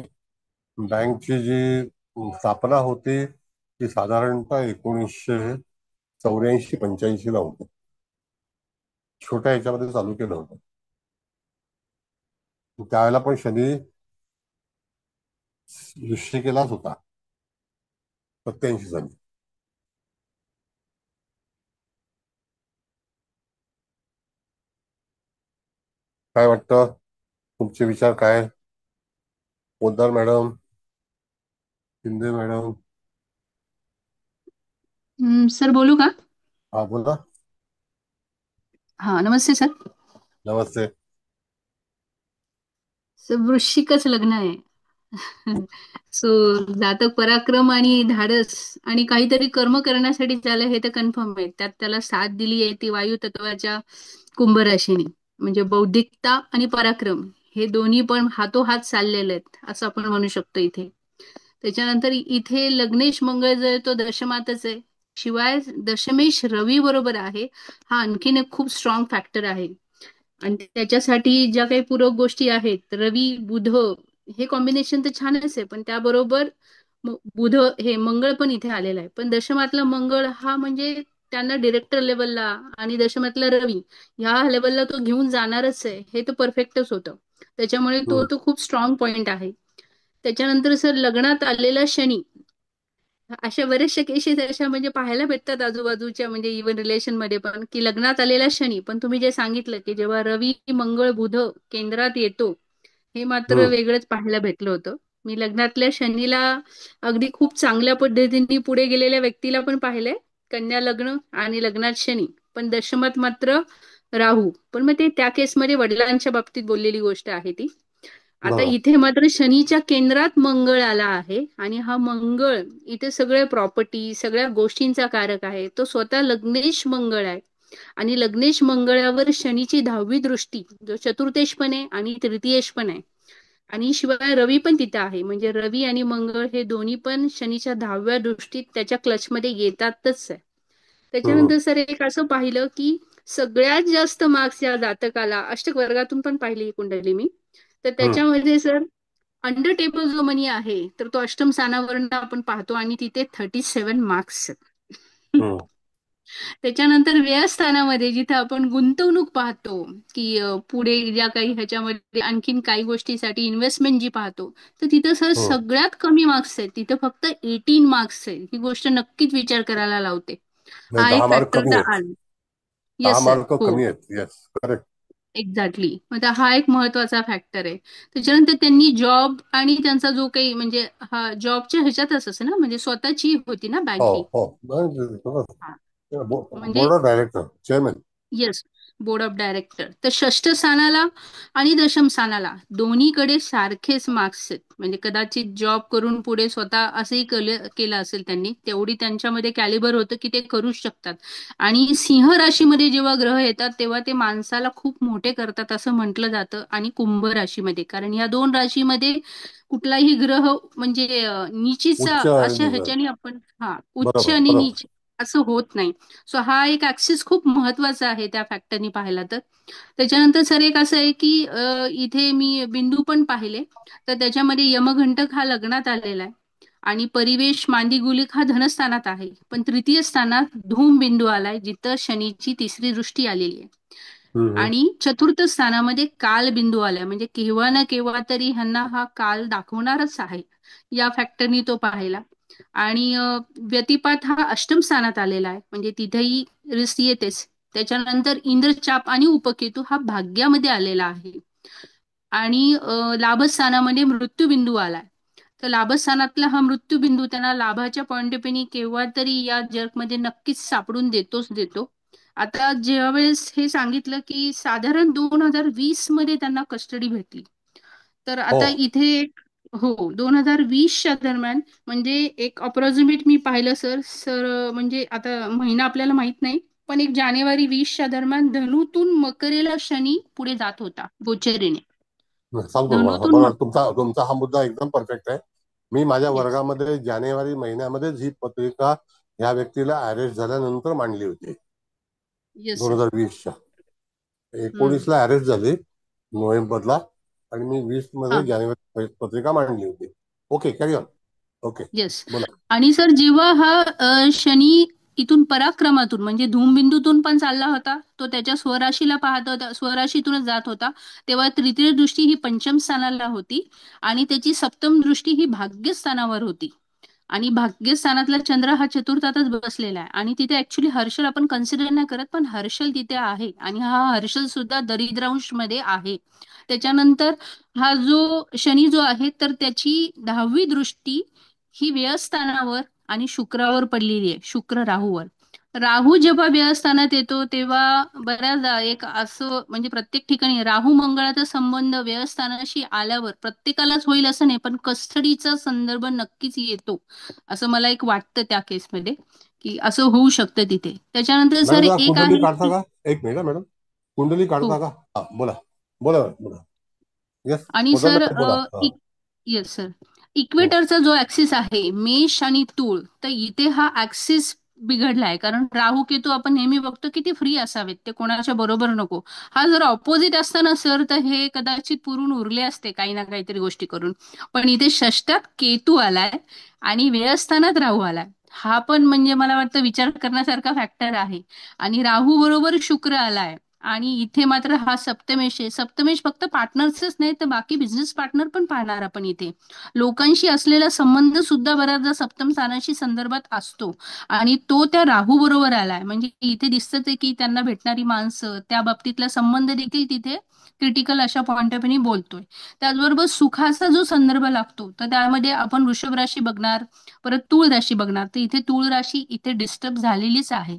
बँकची जी स्थापना होती ती साधारणतः 1984-85 होती. छोट्या ह्याच्यामध्ये चालू केलं होतं. त्यावेळेला पण शनी वृश्चिकेलाच होता 87 साली. काय वाटतं, तुमचे विचार काय? Poddar madam, Shinde madam. Sir बोलू का? हा बोला. हा नमस्ते सर. नमस्ते. सर वृश्चिकच लग्न आहे. सो जातक पराक्रम आणि धाडस आणि काहीतरी कर्म करण्यासाठी झालं हे तर कन्फर्म आहे. त्यात त्याला साथ दिली आहे ती वायू तत्वाच्या कुंभ राशीने. म्हणजे बौद्धिकता आणि पराक्रम हे दोन्ही पण हातोहात चाललेले आहेत असं आपण म्हणू शकतो इथे. त्याच्यानंतर इथे लग्नेश मंगळ जो आहे तो दशमातच आहे. शिवाय दशमेश रवी बरोबर आहे. हा आणखीन एक खूप स्ट्रॉंग फॅक्टर आहे. आणि त्याच्यासाठी ज्या काही पूरक गोष्टी आहेत, रवी बुध हे कॉम्बिनेशन तर छानच आहे, पण त्याबरोबर बुध हे मंगळ पण इथे आलेलं आहे. पण दशमातला मंगळ हा म्हणजे त्यांना डिरेक्टर लेवलला आणि दशमातला रवी ह्या लेवलला तो घेऊन जाणारच आहे, हे तर परफेक्टच होतं. त्याच्यामुळे तो तो खूप स्ट्रॉंग पॉइंट आहे. त्याच्यानंतर सर लग्नात आलेला शनी, अशा बरेचशा केसेस अशा म्हणजे पाहायला भेटतात आजूबाजूच्या म्हणजे इव्हन रिलेशन मध्ये पण, की लग्नात आलेला शनी, पण तुम्ही जे सांगितलं की जेव्हा रवी मंगळ बुध केंद्रात येतो हे मात्र वेगळंच पाहायला भेटलं होतं. मी लग्नातल्या शनीला अगदी खूप चांगल्या पद्धतीने पुढे गेलेल्या व्यक्तीला पण पाहिलंय. कन्या लग्न आणि लग्नात शनी, पण दशमात मात्र राहू. पण मग ते त्या केसमध्ये वडिलांच्या बाबतीत बोललेली गोष्ट आहे ती. आता इथे मात्र शनीच्या केंद्रात मंगळ आला आहे आणि हा मंगळ इथे सगळे प्रॉपर्टी सगळ्या गोष्टींचा कारक आहे. तो स्वतः लग्नेश मंगळ आहे आणि लग्नेश मंगळावर शनीची 10वी दृष्टी जो चतुर्थेश पण आहे आणि तृतीयेश पण आहे. आणि शिवाय रवी पण तिथे आहे. म्हणजे रवी आणि मंगळ हे दोन्ही पण शनीच्या 10व्या दृष्टीत त्याच्या क्लचमध्ये येतातच आहे. त्याच्यानंतर सर एक असं पाहिलं की सगळ्यात जास्त मार्क्स या जातकाला अष्टक वर्गातून पण पाहिली ही कुंडली मी, तर त्याच्यामध्ये सर अंडर टेबल जो मनी आहे तर तो अष्टम स्थानावरून आपण पाहतो आणि तिथे 37 मार्क्स आहेत. त्याच्यानंतर व्ययस्थानामध्ये जिथे आपण गुंतवणूक पाहतो की पुढे ज्या काही ह्याच्यामध्ये आणखीन काही गोष्टीसाठी इन्व्हेस्टमेंट जी पाहतो, तर तिथं सर सगळ्यात कमी मार्क्स आहेत. तिथं फक्त 18 मार्क्स आहेत. ही गोष्ट नक्कीच विचार करायला लावते. हा 10 एक मार्क फॅक्टर कमी तर आहेत. आला. 10 येस सर. मार्क हो कमी आहेत. Yes, correct. एक्झॅक्टली. मग हा एक महत्वाचा फॅक्टर आहे. त्याच्यानंतर त्यांनी जॉब आणि त्यांचा जो काही म्हणजे हा जॉबच्या ह्याच्यातच असं ना, म्हणजे स्वतःची होती ना हो बँक ही. हो. हा. म्हणजे board of director, chairman. Yes, board of director. तर षष्ठ स्थानाला आणि दशम स्थानाला दोन्हीकडे सारखेच मार्क्स आहेत. म्हणजे कदाचित जॉब करून पुढे स्वतः असंही केलं असेल त्यांनी, तेवढी त्यांच्यामध्ये कॅलिबर होतं की ते करू शकतात. आणि सिंह राशीमध्ये जेव्हा ग्रह येतात तेव्हा ते माणसाला खूप मोठे करतात असं म्हटलं जातं. आणि कुंभ राशीमध्ये, कारण या दोन राशीमध्ये कुठलाही ग्रह म्हणजे नीचीचा उच्च आणि अशा निचर. ह्याच्याने आपण उच्च बरोबर आणि बरोबर. नीच असं होत नाही. सो हा एक ऍक्सिस खूप महत्वाचा आहे त्या फॅक्टरनी पाहिला तर. त्याच्यानंतर सर एक असं आहे की इथे मी बिंदू पण पाहिले, तर त्याच्यामध्ये यमघंटक हा लग्नात आलेला आहे आणि परिवेश मांदी गुलिक हा धनस्थानात आहे. पण तृतीय स्थानात धूम बिंदू आलाय जिथं शनीची 3री दृष्टी आलेली आहे. आणि चतुर्थ स्थानामध्ये काल बिंदू आलाय. म्हणजे केव्हा ना केव्हा तरी ह्यांना हा काल दाखवणारच आहे. या फॅक्टरनी तो पाहिला. आणि व्यतिपात हा अष्टम स्थानात आलेला आहे. म्हणजे तिथेही रिस्क येतेच. त्याच्यानंतर इंद्रचाप आणि उपकेतू हा भाग्यामध्ये आलेला आहे. आणि लाभस्थानामध्ये मृत्यूबिंदू आलाय. तर लाभस्थानातला हा मृत्यूबिंदू त्यांना लाभाच्या पॉईंट ऑफ व्ह्यूने केव्हा तरी या जगमध्ये नक्कीच सापडून देतोच देतो. आता ज्यावेळेस हे सांगितलं की साधारण 2020 मध्ये त्यांना कस्टडी भेटली, तर आता इथे हो 2020च्या दरम्यान म्हणजे एक अप्रॉक्सिमेट मी पाहिलं सर सर म्हणजे आता महिना आपल्याला माहित नाही, पण एक जानेवारी 20च्या दरम्यान धनुतून मकरेला शनी पुढे जात होता गोचरीने. सांगतो तुम्हाला. धनुतून बरोबर, तुमचा हा मुद्दा एकदम परफेक्ट आहे. मी माझ्या येस वर्गामध्ये जानेवारी महिन्यामध्येच ही पत्रिका ह्या व्यक्तीला अरेस्ट झाल्यानंतर मांडली होती. Yes sir. 2020च्या 19ला अरेस्ट झाली नोव्हेंबरला, आणि मी 20 हा मध्ये जानेवारी पत्रिका मांडली होती. Okay, carry on. Okay, yes. बोला. आणि सर जेव्हा हा शनी इथून पराक्रमातून म्हणजे धूमबिंदूतून पण चालला होता, तो त्याच्या स्वराशीला पाहत होता, स्वराशीतूनच जात होता, तेव्हा तृतीय दृष्टी ही पंचम स्थानाला होती आणि त्याची सप्तम दृष्टी ही भाग्यस्थानावर होती. आणि भाग्यस्थानातला चंद्र हा चतुर्थातच बसलेला आहे आणि तिथे ऍक्च्युली हर्षल आपण कन्सिडर नाही करत, पण हर्षल तिथे आहे आणि हा हर्षल सुद्धा दरिद्रांश मध्ये आहे. त्याच्यानंतर हा जो शनी जो आहे तर त्याची 10वी दृष्टी ही व्ययस्थानावर आणि शुक्रावर पडलेली आहे, शुक्र राहूवर. राहू जेव्हा व्ययस्थानात येतो तेव्हा बऱ्याचदा एक असं म्हणजे प्रत्येक ठिकाणी राहू मंगळाचा संबंध व्ययस्थानाशी आल्यावर प्रत्येकालाच होईल असं नाही, पण कस्टडीचा संदर्भ नक्कीच येतो असं मला एक वाटतं त्या केसमध्ये, की असं होऊ शकतं तिथे. त्याच्यानंतर मॅडम सर जरा एक कुंडली आहे काढता की का? एक मिनिट मॅडम, कुंडली हो. काढता का? हा बोला बोला बोला. येस आणि मदन सर बोला. हा येस सर, हो. इक्वेटरचा जो ऍक्सिस आहे मेष आणि तूळ, तर इथे हा ऍक्सिस बिघडलाय. कारण राहू केतू आपण नेहमी बघतो की ते फ्री असावेत, ते कोणाच्या बरोबर नको. हा जर ऑपोजिट असता ना सर तर हे कदाचित पुरून उरले असते काही ना काहीतरी गोष्टी करून. पण इथे षष्टात केतू आलाय आणि व्ययस्थानात राहू आलाय. हा पण म्हणजे मला वाटतं विचार करण्यासारखा फॅक्टर आहे. आणि राहू बरोबर शुक्र आलाय आणि इथे मात्र हा सप्तमेश आहे. सप्तमेश फक्त पार्टनर्सच नाही तर बाकी बिझनेस पार्टनर पण पाहणार आपण इथे. लोकांशी असलेला संबंध सुद्धा बऱ्याचदा सप्तम स्थानाशी संदर्भात असतो आणि तो त्या राहू बरोबर आलाय. म्हणजे इथे दिसतं ते की त्यांना भेटणारी माणसं, त्या बाबतीतला संबंध देखील तिथे क्रिटिकल अशा पॉइंट ऑफ व्ह्यूने बोलतोय. त्याचबरोबर सुखाचा जो संदर्भ लागतो तर त्यामध्ये आपण वृषभ राशी बघणार, परत तूळ राशी बघणार, तर इथे तूळ राशी इथे डिस्टर्ब झालेलीच आहे.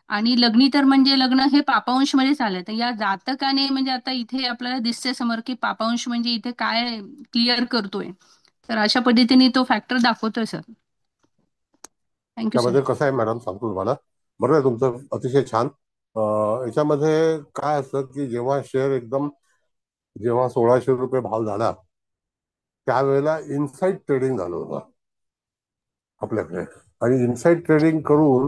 आणि लग्नी तर म्हणजे लग्न हे पापांश मध्ये आलं, तर या जातकाने म्हणजे आता इथे आपल्याला दिसते समोर की पापांश म्हणजे इथे काय क्लिअर करतोय. तर अशा पद्धतीने तो फॅक्टर दाखवतोय सर. Thank you sir. त्यामध्ये कसं आहे मॅडम सांगतो तुम्हाला. बरोबर आहे तुमचं, अतिशय छान. याच्यामध्ये काय असतं की जेव्हा शेअर एकदम, जेव्हा 1600 रुपये भाव झाला त्यावेळेला इनसाइड ट्रेडिंग झालं होतं आपल्याकडे. आणि इनसाइड ट्रेडिंग करून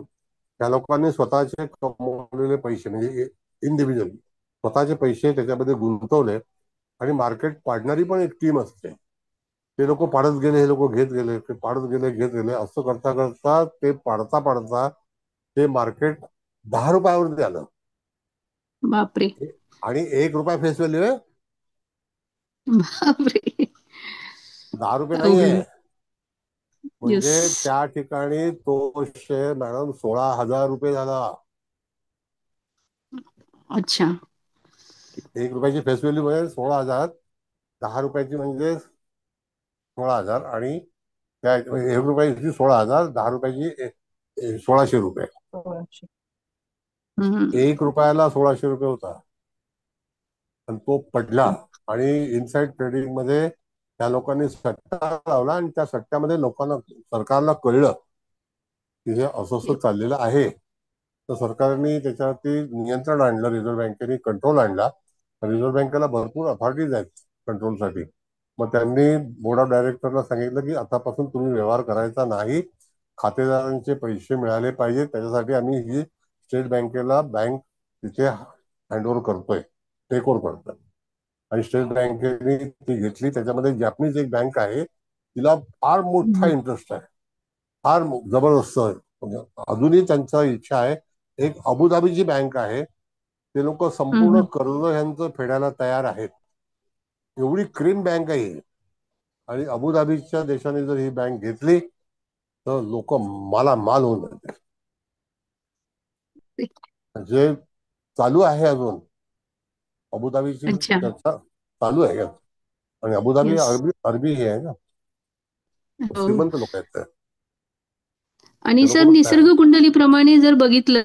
त्या लोकांनी स्वतःचे कमवलेले पैसे म्हणजे इंडिव्हिज्युअल स्वतःचे पैसे त्याच्यामध्ये गुंतवले. आणि मार्केट पाडणारी पण एक टीम असते. ते लोक पाडत गेले, हे लोक घेत गेले, ते पाडत गेले घेत गेले, असं करता करता ते पाडता पाडता ते मार्केट 10 रुपयावरती आलं. बापरे. आणि 1 रुपया फेस व्हॅल्यू आहे, बापरे. 10 रुपये नाहीये. अवघड. येस. म्हणजे त्या ठिकाणी तो शेअर मॅडम 16,000 रुपये झाला. अच्छा. 1 रुपयाची फेस व्हॅल्यू म्हणजे 16,000, 10 रुपयाची म्हणजे 16,000 आणि त्या 1 रुपयाची 16,000, 10 रुपयाची 1,600 रुपये. हम्म. 1 रुपयाला 1,600 रुपये होता आणि तो पडला. आणि इनसाइड ट्रेडिंग मध्ये त्या लोकांनी सट्टा लावला आणि त्या सट्ट्यामध्ये लोकांना, सरकारला कळलं की हे असं असं चाललेलं आहे. तर सरकारने त्याच्यावरती नियंत्रण आणलं, रिझर्व्ह बँकेने कंट्रोल आणला. रिझर्व्ह बँकेला भरपूर अथॉरिटीज आहेत कंट्रोलसाठी. मग त्यांनी बोर्ड ऑफ डायरेक्टरला सांगितलं की आतापासून तुम्ही व्यवहार करायचा नाही, खातेदारांचे पैसे मिळाले पाहिजे, त्याच्यासाठी आम्ही ही स्टेट बँकेला बँक तिथे हँडओव्हर करतोय, टेक ओव्हर करतोय. आणि स्टेट बँकेने ती घेतली. त्याच्यामध्ये जॅपनीज एक बँक आहे, तिला फार मोठा इंटरेस्ट आहे, फार जबरदस्त आहे. म्हणजे अजूनही त्यांचा इच्छा आहे. एक अबुधाबीची बँक आहे, ते लोक संपूर्ण कर्ज यांचं फेडायला तयार आहेत. एवढी क्रीम बँक आहे ही. आणि अबुधाबीच्या देशाने जर ही बँक घेतली तर लोक मालामाल होऊन जाते. जे चालू आहे अजून अबुधाबीची अच्छा. चर्चा चालू आहे. आणि अबुधाबी येस. अरबी अरबी हे आहे ना, हो. श्रीमंत लोक आहेत ते. आणि ते लोक सर पण तयार आहेत. निसर्ग कुंडलीप्रमाणे जर बघितलं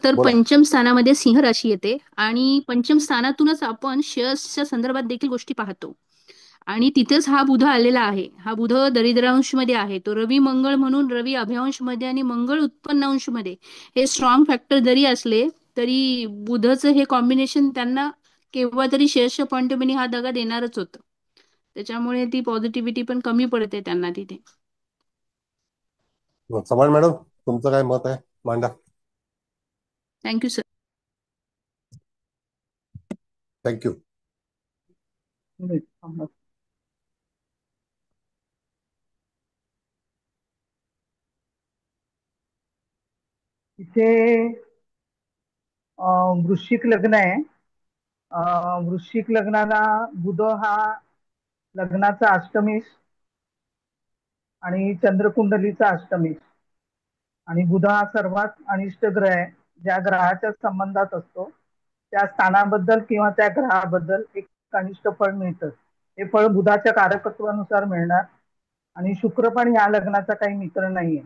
तर बोला. पंचम स्थानामध्ये सिंह राशी येते आणि पंचम स्थानातूनच आपण शेअर्सच्या संदर्भात देखील गोष्टी पाहतो. आणि तिथेच हा बुध आलेला आहे. हा बुध दरिद्रांश मध्ये आहे. तो रवी मंगळ म्हणून रवी अभ्यांश मध्ये आणि मंगळ उत्पन्नांश मध्ये हे स्ट्रॉंग फॅक्टर जरी असले तरी बुधचं हे कॉम्बिनेशन त्यांना केव्हा तरी शेअर्सच्या पॉईंट ऑफ व्ह्यूने हा दगा देणारच होतं. त्याच्यामुळे ती पॉझिटिव्हिटी पण कमी पडते त्यांना तिथे. चव्हाण मॅडम, तुमचं काय मत आहे, मांडा. Thank you sir. थँक्यू. इथे वृश्चिक लग्न आहे. वृश्चिक लग्नाला बुध हा लग्नाचा अष्टमेश आणि चंद्रकुंडलीचा अष्टमेश, आणि बुध हा सर्वात अनिष्ट ग्रह आहे. ज्या ग्रहाच्या संबंधात असतो त्या स्थानाबद्दल किंवा त्या ग्रहाबद्दल एक अनिष्ट फळ मिळतं. हे फळ बुधाच्या कारकत्वानुसार मिळणार. आणि शुक्र पण या लग्नाचा काही मित्र नाहीये.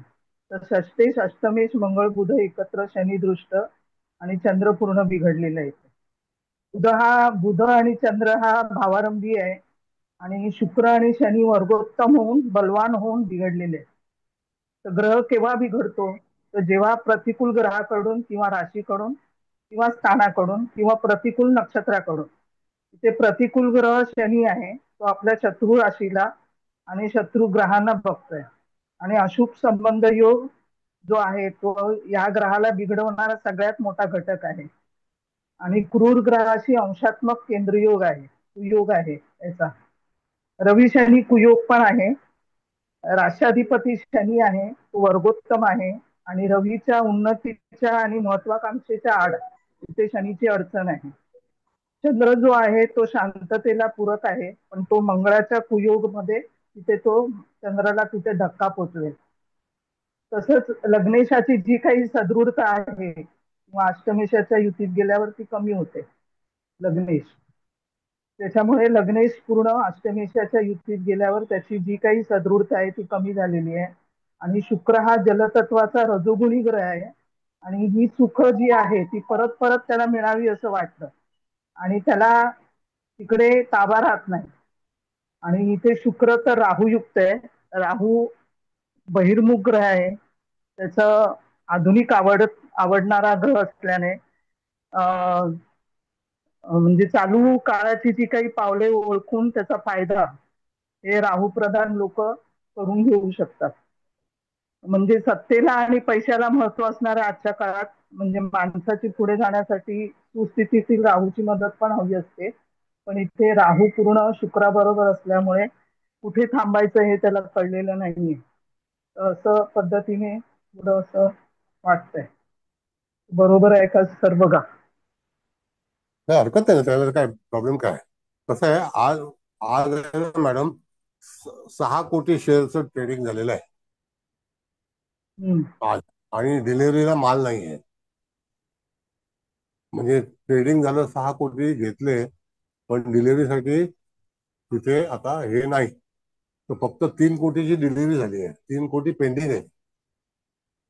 तर षष्टेश अष्टमेश मंगळ बुध एकत्र शनी दृष्ट आणि चंद्र पूर्ण बिघडलेला आहे. बुध आणि चंद्र हा भावारंभी आहे, आणि शुक्र आणि शनी वर्गोत्तम होऊन बलवान होऊन बिघडलेले. तर ग्रह केव्हा बिघडतो, तर जेव्हा प्रतिकूल ग्रहाकडून किंवा राशीकडून किंवा स्थानाकडून किंवा प्रतिकूल नक्षत्राकडून. इथे प्रतिकूल ग्रह शनी आहे, तो आपल्या शत्रू राशीला आणि शत्रू ग्रहांना बघतोय. आणि अशुभ संबंध योग जो आहे तो या ग्रहाला बिघडवणारा सगळ्यात मोठा घटक आहे. आणि क्रूर ग्रहाशी अंशात्मक केंद्रयोग आहे, कुयोग आहे याचा. रवी शनी कुयोग पण आहे. राष्ट्राधिपती शनी आहे, तो वर्गोत्तम आहे. आणि रवीच्या उन्नतीच्या आणि महत्वाकांक्षेच्या आड इथे शनीची अडचण आहे. चंद्र जो आहे तो शांततेला पूरक आहे, पण तो मंगळाच्या कुयोग मध्ये तिथे तो चंद्राला तिथे धक्का पोचवेल. तसंच लग्नेशाची जी काही सदृढता आहे किंवा अष्टमेशाच्या युतीत गेल्यावर ती कमी होते लग्नेश. त्याच्यामुळे लग्नेश पूर्ण अष्टमेशाच्या युतीत गेल्यावर त्याची जी काही सदृढता आहे ती कमी झालेली आहे. आणि शुक्र हा जलतत्वाचा रजोगुणी ग्रह आहे, आणि ही सुख जी आहे ती परत परत त्याला मिळावी असं वाटतं, आणि त्याला तिकडे ताबा राहत नाही. आणि इथे शुक्र तर राहूयुक्त आहे. राहू बहिर्मुख ग्रह आहे. त्याचं आधुनिक आवडणारा ग्रह असल्याने म्हणजे चालू काळाची जी काही पावले ओळखून त्याचा फायदा हे राहू प्रधान लोक करून घेऊ शकतात. म्हणजे सत्तेला आणि पैशाला महत्व असणाऱ्या आजच्या काळात म्हणजे माणसाची पुढे जाण्यासाठी सुस्थितीतील राहूची मदत पण हवी असते. पण इथे राहू पूर्ण शुक्राबरोबर असल्यामुळे कुठे थांबायचं हे त्याला कळलेलं नाहीये. असं पद्धतीने पुढं असं वाटतंय. बरोबर आहे का सर? बघा, नाही हरकत नाही ना, त्याला काय प्रॉब्लेम काय. कसं आहे, आज आज आहे ना मॅडम, 6 कोटी शेअरचं ट्रेडिंग झालेलं आहे आज, आणि डिलिव्हरीला माल नाही आहे. म्हणजे ट्रेडिंग झालं, 6 कोटी घेतले, पण डिलिव्हरीसाठी तिथे आता हे नाही. तर फक्त 3 कोटीची डिलिव्हरी झाली आहे, 3 कोटी पेंडिंग आहे.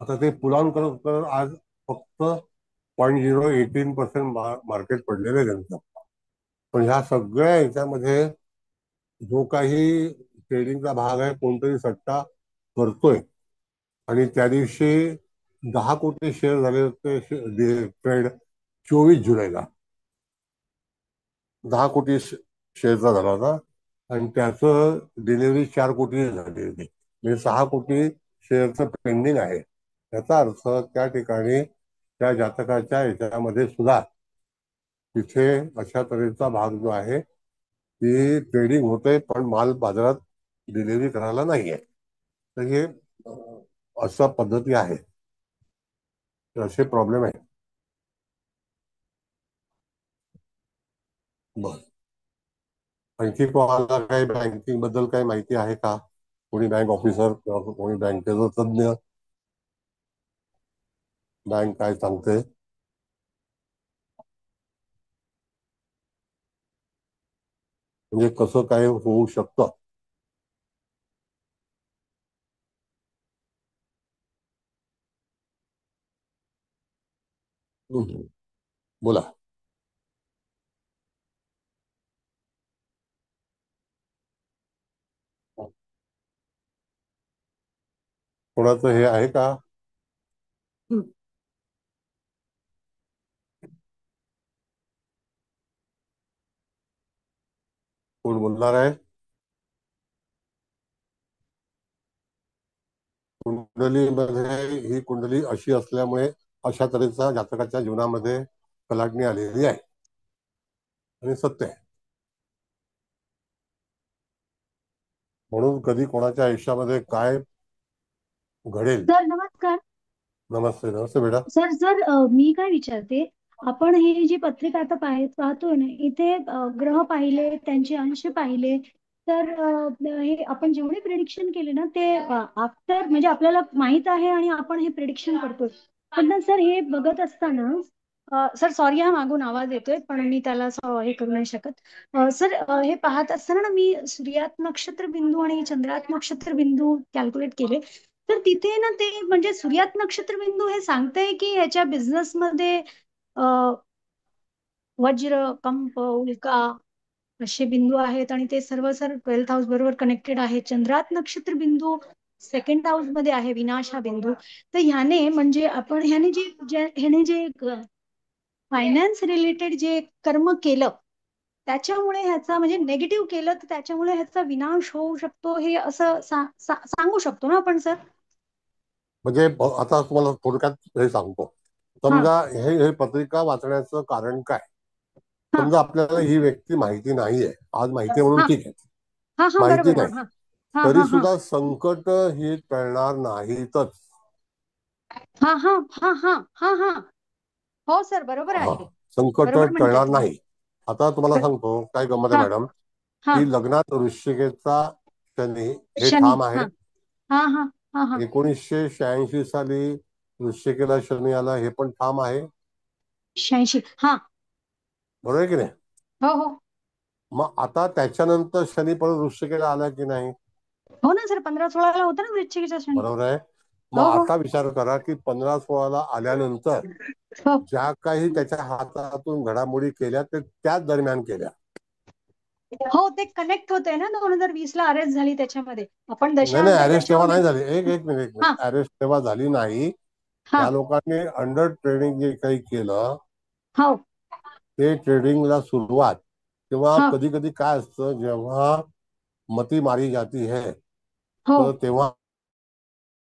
आता ते पुलावून करत करत आज फक्त 0.018% मार्केट पडलेलं आहे त्यांचं. पण ह्या सगळ्या ह्याच्यामध्ये जो काही ट्रेडिंगचा भाग आहे, कोणतरी सट्टा करतोय. आणि त्या दिवशी 10 कोटी शेअर झाले होते ट्रेड 24 जुलैला. 10 कोटी शेअरचा झाला होता, आणि त्याचं डिलिव्हरी 4 कोटी झाली होती. म्हणजे 6 कोटी शेअरचं पेंडिंग आहे. याचा अर्थ त्या ठिकाणी त्या जातकाच्या ह्याच्यामध्ये सुद्धा तिथे अशा तऱ्हेचा भाग जो आहे की ट्रेडिंग होते, पण माल बाजारात डिलिव्हरी करायला नाहीये. तर हे अशा पद्धती आहे, तर असे प्रॉब्लेम आहे. बर, आणखी कोणाला काही बँकिंग बद्दल काही माहिती आहे का? कोणी बँक ऑफिसर किंवा कोणी बँकेचा तज्ञ, बँक काय सांगते? म्हणजे कसं काय होऊ शकतं? बोला. कोणाचं हे आहे का? कोण बोलणार आहे? कुंडलीमध्ये ही कुंडली अशी असल्यामुळे अशा तऱ्हेचा जातकाच्या जीवनामध्ये कलाटणी आलेली आहे, आणि सत्य आहे. म्हणून कधी कोणाच्या आयुष्यामध्ये काय घडेल सर नमस्कार. नमस्ते नमस्ते बेटा. सर सर मी काय विचारते, आपण ही जी पत्रिका आता पाहतोय ना, इथे ग्रह पाहिले, त्यांचे अंश पाहिले, तर हे आपण जेवढे प्रिडिक्शन केले ना ते आफ्टर म्हणजे आपल्याला माहित आहे आणि आपण हे प्रिडिक्शन करतोय. पण ना सर हे बघत असताना सर सॉरी हा मागून आवाज येतोय पण मी त्याला हे करू नाही शकत. सर हे पाहत असताना ना मी सूर्यात नक्षत्र बिंदू आणि चंद्रात नक्षत्र बिंदू कॅल्क्युलेट केले. तर तिथे ना ते म्हणजे सूर्यात नक्षत्र बिंदू हे सांगतंय की ह्याच्या बिझनेसमध्ये वज्र, कंप, उल्का असे बिंदू आहेत आणि ते सर्व सर 12th हाऊस बरोबर कनेक्टेड आहे. चंद्रात नक्षत्र बिंदू सेकंड हाऊस मध्ये आहे, विनाश हा बिंदू. तर ह्याने म्हणजे आपण ह्याने जे फायनान्स रिलेटेड जे कर्म केलं त्याच्यामुळे ह्याचा म्हणजे नेगेटिव्ह केलं तर त्याच्यामुळे ह्याचा विनाश होऊ शकतो, हे असं सांगू शकतो ना आपण सर? म्हणजे आता तुम्हाला थोडक्यात हे सांगतो. समजा हे पत्रिका वाचण्याचं कारण काय. समजा आपल्याला ही व्यक्ती माहिती नाहीये, आज माहिती म्हणून ठीक आहे, माहिती बरोबर. नाही तरी सुद्धा संकट ही टळणार नाहीतच. हा हा हा हा हा हा हो सर बरोबर आहे. संकट बरोबर म्हणताय टळणार तुम्ही. नाही. आता तुम्हाला सांगतो काय गंमत आहे मॅडम, की लग्नात वृश्चिकेचा शनी हे ठाम आहे. हा हा हा हा 1986 साली वृश्चिकेला शनी आला, हे पण ठाम आहे. 86 हा बरोबर आहे की नाही. हो हो मग आता त्याच्यानंतर शनी परत वृश्चिकेला आला की नाही. हो ना सर 15-16 होता ना वृश्चिकीचा शनी. बरोबर आहे. मग आता विचार करा की 15-16 आल्यानंतर ज्या काही त्याच्या हातातून घडामोडी केल्या ते त्याच दरम्यान केल्या. हो ते कनेक्ट होते ना 2020 ला अरेस्ट झाली त्याच्यामध्ये. आपण नाही अरेस्ट तेव्हा नाही झाली. एक मिनिट अरेस्ट तेव्हा झाली नाही. त्या लोकांनी अंडर ट्रेडिंग जे काही केलं ते ट्रेडिंगला सुरुवात तेव्हा कधी कधी काय असतं, जेव्हा मती मारी जाती है तर तेव्हा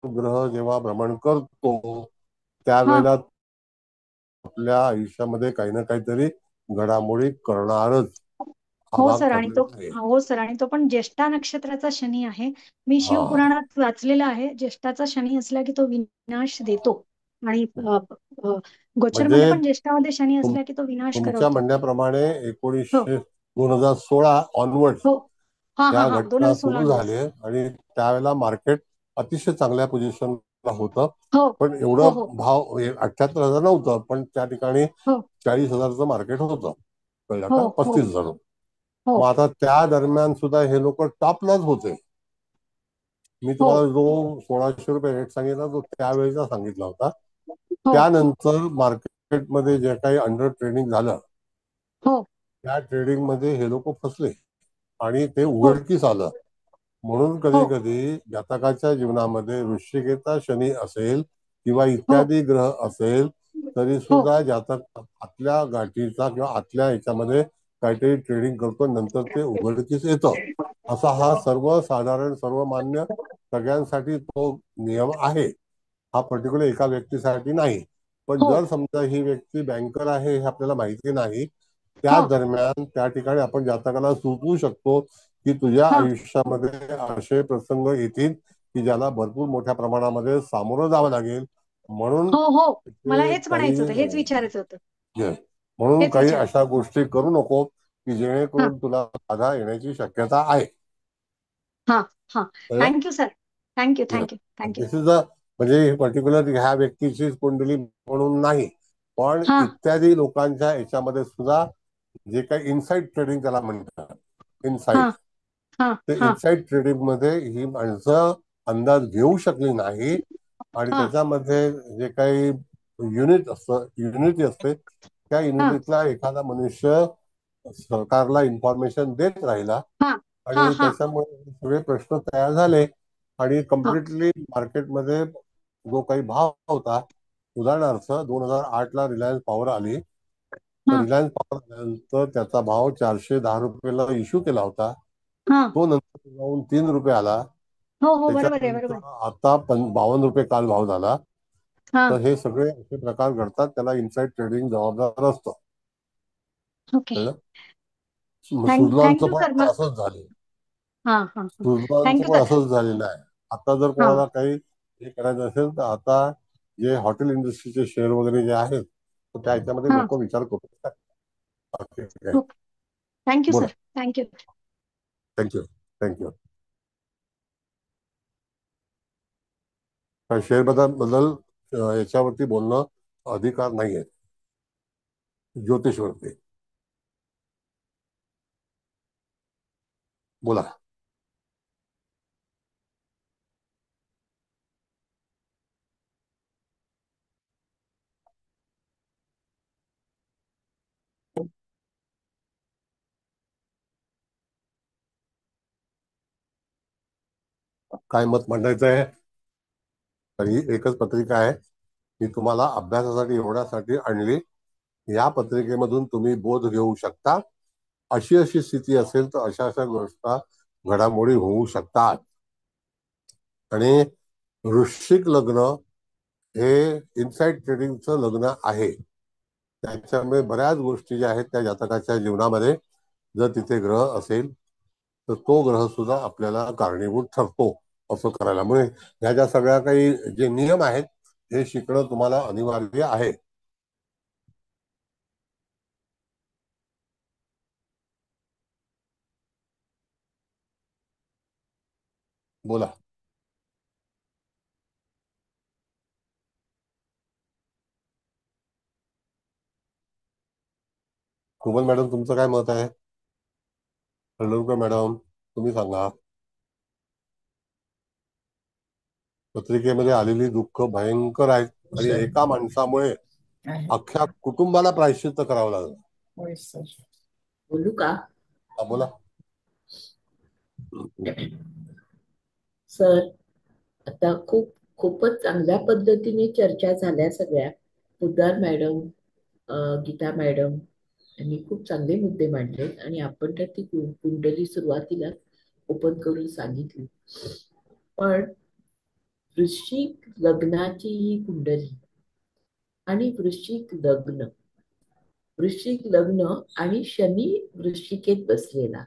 ग्रह जेव्हा भ्रमण करतो त्यावेळेला आपल्या आयुष्यामध्ये काही ना काहीतरी घडामोडी करणारच. हो सर आणि तो पण ज्येष्ठा नक्षत्राचा शनी आहे. मी शिवपुराणात वाचलेला आहे, ज्येष्ठाचा शनी असला की तो विनाश देतो आणि गोचरमध्ये पण ज्येष्ठामध्ये शनी असला की तो विनाश करतो. तुमच्या म्हणण्याप्रमाणे 2016 ऑनवर्ड त्या घटना सुरू झाल्या आणि त्यावेळेला मार्केट अतिशय चांगल्या पोझिशनला होतं. पण एवढं भाव 78,000 नव्हतं, पण त्या ठिकाणी 40,000चं मार्केट होतं, कळलं का, 35,000. मग आता त्या दरम्यान सुद्धा हे लोक टॉपलाच होते. मी तुम्हाला जो 1,600 रुपये रेट सांगितला तो त्यावेळेचा सांगितला होता. त्यानंतर मार्केटमध्ये जे काही अंडर ट्रेडिंग झालं त्या ट्रेडिंग मध्ये हे लोक फसले आणि ते उघडकीस आलं. म्हणून कधी कधी जातकाच्या जीवनामध्ये वृश्चिकेचा शनी असेल किंवा इत्यादी ग्रह असेल तरी सुद्धा जातक आतल्या गाठीचा किंवा आतल्या ह्याच्यामध्ये काहीतरी ट्रेडिंग करतो, नंतर ते उघडकीस येतं. असा हा सर्वसाधारण सर्वमान्य सगळ्यांसाठी तो नियम आहे. हा पर्टिक्युलर एका व्यक्तीसाठी नाही. पण जर समजा ही व्यक्ती बँकर आहे हे आपल्याला माहिती नाही, त्या दरम्यान त्या ठिकाणी आपण जातकाला सुचवू शकतो की तुझ्या आयुष्यामध्ये असे प्रसंग येतील की ज्याला भरपूर मोठ्या प्रमाणामध्ये सामोरं जावं लागेल. म्हणून मला हेच म्हणायचं होतं, हेच विचारायचं होतं. म्हणून काही अशा गोष्टी करू नको की जेणेकरून तुला बाधा येण्याची शक्यता आहे. Thank you sir, thank you thank you thank you. This is म्हणजे पर्टिक्युलर ह्या व्यक्तीची कुंडली म्हणून नाही, पण इत्यादी लोकांच्या याच्यामध्ये सुद्धा जे काही इनसाइड ट्रेडिंग त्याला म्हणतात, इनसाइड ते इनसाइड ट्रेडिंग मध्ये ही माणसं अंदाज घेऊ शकली नाही आणि त्याच्यामध्ये जे काही युनिटी असते त्या युनिटीतला एखादा मनुष्य सरकारला इन्फॉर्मेशन देत राहिला आणि त्याच्यामुळे सगळे प्रश्न तयार झाले आणि कम्प्लिटली मार्केटमध्ये जो काही भाव होता, उदाहरणार्थ 2008 ला रिलायन्स पॉवर आली तर रिलायन्स पॉवर आल्यानंतर त्याचा भाव 410 रुपयाला इश्यू केला होता. तो नंतर जाऊन 3 रुपये आला. त्याच्यानंतर आता 52 रुपये काल भाव झाला. तर हे सगळे असे प्रकार घडतात, त्याला इनसाइड ट्रेडिंग जबाबदार असतं. सुजलॉनचं पण असंच झालं. सुजलॉनचं पण असंच झालेलं आहे. आता जर कोणाला काही हे करायचं असेल तर आता जे हॉटेल इंडस्ट्रीचे शेअर वगैरे जे आहेत तर त्या ह्याच्यामध्ये हा लोक विचार करू शकतात. बाकी काय. ओके. थँक्यू बोला. Sir. Thank you. Thank you. Thank you. Share बद्दल याच्यावरती बोलणं अधिकार नाहीये ज्योतिषवरती. बोला. काय मत मांडायचं आहे? तर ही एकच पत्रिका आहे, ही तुम्हाला अभ्यासासाठी एवढ्यासाठी आणली. या पत्रिकेमधून तुम्ही बोध घेऊ शकता. अशी अशी स्थिती असेल तर अशा अशा गोष्टी घडामोडी होऊ शकतात. आणि वृश्चिक लग्न हे इनसाइड ट्रेडिंगचं लग्न आहे. त्याच्यामुळे बऱ्याच गोष्टी ज्या आहेत त्या जातकाच्या जीवनामध्ये जर तिथे ग्रह असेल तर तो ग्रह सुद्धा आपल्याला कारणीभूत ठरतो असं करायला. मुळे ह्या ज्या सगळ्या काही जे नियम आहेत हे शिकणं तुम्हाला अनिवार्य आहे. बोला. कुबल मॅडम, तुमचं काय मत आहे? हळदूरकर मॅडम, तुम्ही सांगा. पत्रिकेमध्ये आलेली दुःख भयंकर आहेत आणि एका माणसामुळे अख्ख्या कुटुंबाला प्रायश्चित्त करावं लागलं. बोलू का? बोला. सर, आता खूपच चांगल्या पद्धतीने चर्चा झाल्या सगळ्या. पोद्दार मॅडम, गीता मॅडम यांनी खूप चांगले मुद्दे मांडले आणि आपण तर ती कुंडली सुरुवातीला ओपन करून सांगितली. पण वृश्चिक लग्नाची ही कुंडली आणि वृश्चिक लग्न आणि शनी वृश्चिकेत बसलेला.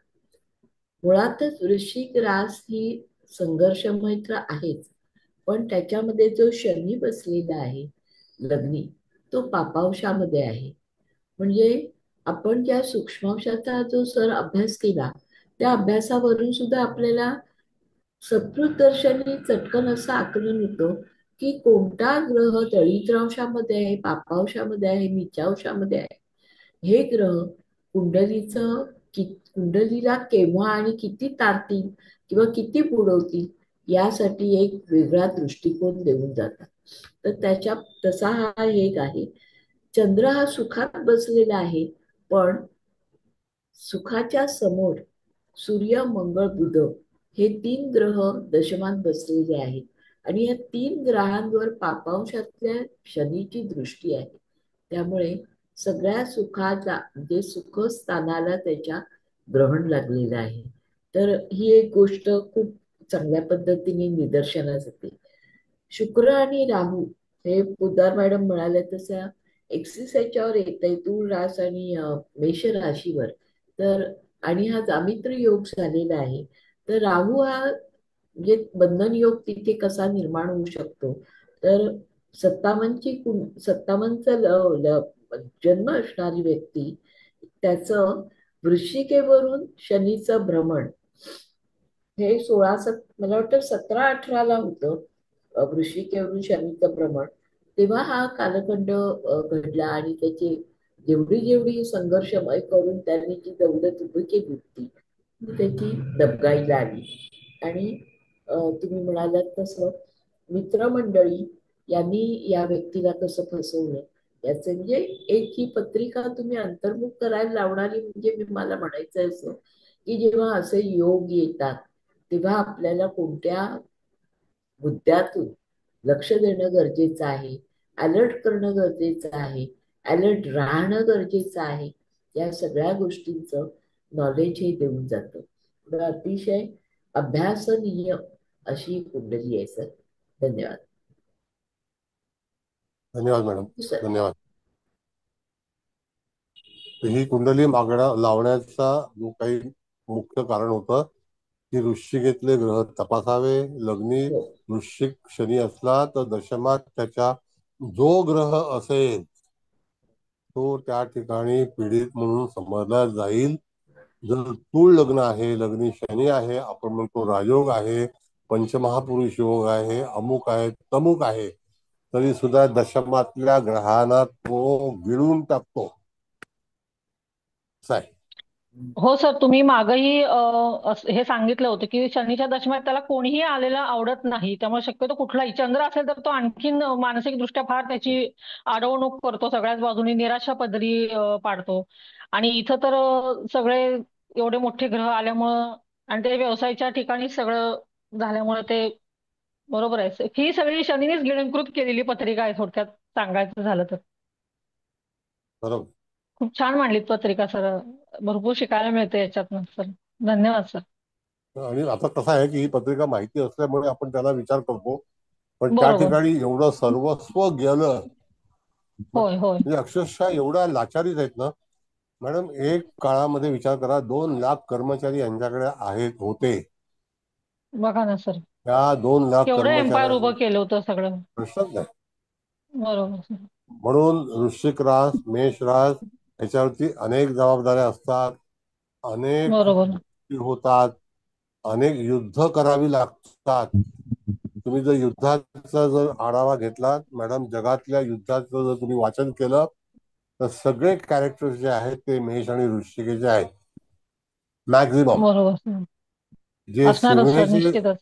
मुळातच वृश्चिक रास ही संघर्ष मैत्र आहेच, पण त्याच्यामध्ये जो शनी बसलेला आहे लग्नी, तो पापांशामध्ये आहे. म्हणजे आपण ज्या सूक्ष्मांशाचा जो सर अभ्यास केला त्या अभ्यासावरून सुद्धा आपल्याला सत्प्रदर्शनी चटकन असं आकलन येतं की कोणता ग्रह दरिद्रांशामध्ये आहे, पापांशामध्ये आहे, नीचांशामध्ये आहे. हे ग्रह कुंडलीला केव्हा आणि किती तारतील किंवा किती बुडवतील यासाठी एक वेगळा दृष्टिकोन देऊन जातात. तर तसा हा एक आहे. चंद्र हा सुखात बसलेला आहे, पण सुखाच्या समोर सूर्य, मंगळ, बुध हे 3 ग्रह दशमात बसलेले आहेत आणि या 3 ग्रहांवर पापांशातल्या शनीची दृष्टी आहे. त्यामुळे सगळ्या सुखाचा म्हणजे सुखस्थानाला त्याच्या ग्रहण लागलेलं आहे. तर ही एक गोष्ट खूप चांगल्या पद्धतीने निदर्शनास येते. शुक्र आणि राहू हे पोद्दार मॅडम म्हणाले तसं एक्सिस याच्यावर येत आहे, तूळ रास आणि मेष राशीवर. तर आणि हा जामित्र योग झालेला आहे. तर राहू हा म्हणजे बंधन योग तिथे कसा निर्माण होऊ शकतो, तर 57चा जन्म असणारी व्यक्ती त्याचं वृश्चिकेवरून शनीचं भ्रमण हे मला वाटतं 17-18ला होतं. वृश्चिकेवरून शनीचं भ्रमण तेव्हा हा कालखंड घडला आणि त्याची जेवढी संघर्षमय करून त्यांनी जी दौलत उभी केली होती त्याची दबगाईला आली. आणि तुम्ही म्हणालात तसं मित्रमंडळी यांनी या व्यक्तीला कसं फसवलं याचं म्हणजे एक ही पत्रिका तुम्ही अंतर्मुख करायला लावणारी. म्हणजे मला म्हणायचं असं की जेव्हा असे योग येतात तेव्हा आपल्याला कोणत्या मुद्द्यातून लक्ष देणं गरजेचं आहे, अलर्ट करणं गरजेचं आहे, अलर्ट राहणं गरजेचं आहे, या सगळ्या गोष्टींचं नॉलेज हे देऊन जातं. अतिशय अभ्यासनीय अशी कुंडली आहे सर. धन्यवाद. धन्यवाद मॅडम, धन्यवाद. ही कुंडली मागणं लावण्याचा जो काही मुख्य कारण होतं की वृश्चिकेतले ग्रह तपासावे. लग्नी वृश्चिक शनी असला तर दशमात त्याच्या जो ग्रह असेल तो त्या ठिकाणी पीडित म्हणून समजला जाईल. जर तूळ लग्न आहे, लग्नी शनी आहे, आपण म्हणतो राजयोग आहे, पंचमहापुरुष योग आहे, अमुक आहे, तमुक आहे, तरी सुद्धा दशमातल्या ग्रहांना तो गिळून टाकतो. असं आहे. हो सर, तुम्ही मागही हे सांगितलं होतं की शनीच्या दशम्यात त्याला कोणीही आलेलं आवडत नाही. त्यामुळे शक्यतो कुठलाही चंद्र असेल तर तो आणखीन मानसिकदृष्ट्या फार त्याची अडवणूक करतो, सगळ्याच बाजूनी निराशा पदरी पाडतो. आणि इथं तर सगळे एवढे मोठे ग्रह आल्यामुळं आणि ते व्यवसायाच्या ठिकाणी सगळं झाल्यामुळे ते बरोबर आहे. ही सगळी शनीनेच गिळंकृत केलेली पत्रिका आहे थोडक्यात सांगायचं झालं तर. बरोबर. खूप छान मांडलीत पत्रिका सर. भरपूर शिकायला मिळते याच्यातनं सर. धन्यवाद सर. आणि आता कसं आहे की ही पत्रिका माहिती असल्यामुळे आपण त्याला विचार करतो, पण त्या बरोबर. ठिकाणी एवढं सर्वस्व गेलं, होय होय म्हणजे अक्षरशः एवढ्या लाचारीच आहेत ना मॅडम. एक काळामध्ये विचार करा, 2 लाख कर्मचारी यांच्याकडे होते. बघा ना सर, त्या 2 लाख केवढं एम्पायर कर्मचाऱ्यांना उभं केलं होतं सगळं. प्रश्नच नाही. बरोबर सर. म्हणून वृश्चिक रास, मेष रास याच्यावरती अनेक जबाबदाऱ्या असतात, अनेक बरोबर गोष्टी होतात, अनेक युद्ध करावी लागतात. तुम्ही जर युद्धाचा जर आढावा घेतला मॅडम, जगातल्या युद्धाचं जर तुम्ही वाचन केलं तर सगळे कॅरेक्टर्स जे आहेत ते मेष आणि वृश्चिकेचे आहेत. मॅक्झिमम बरोबर सर. जे असणारच सर, सिंहेचे निश्चितच.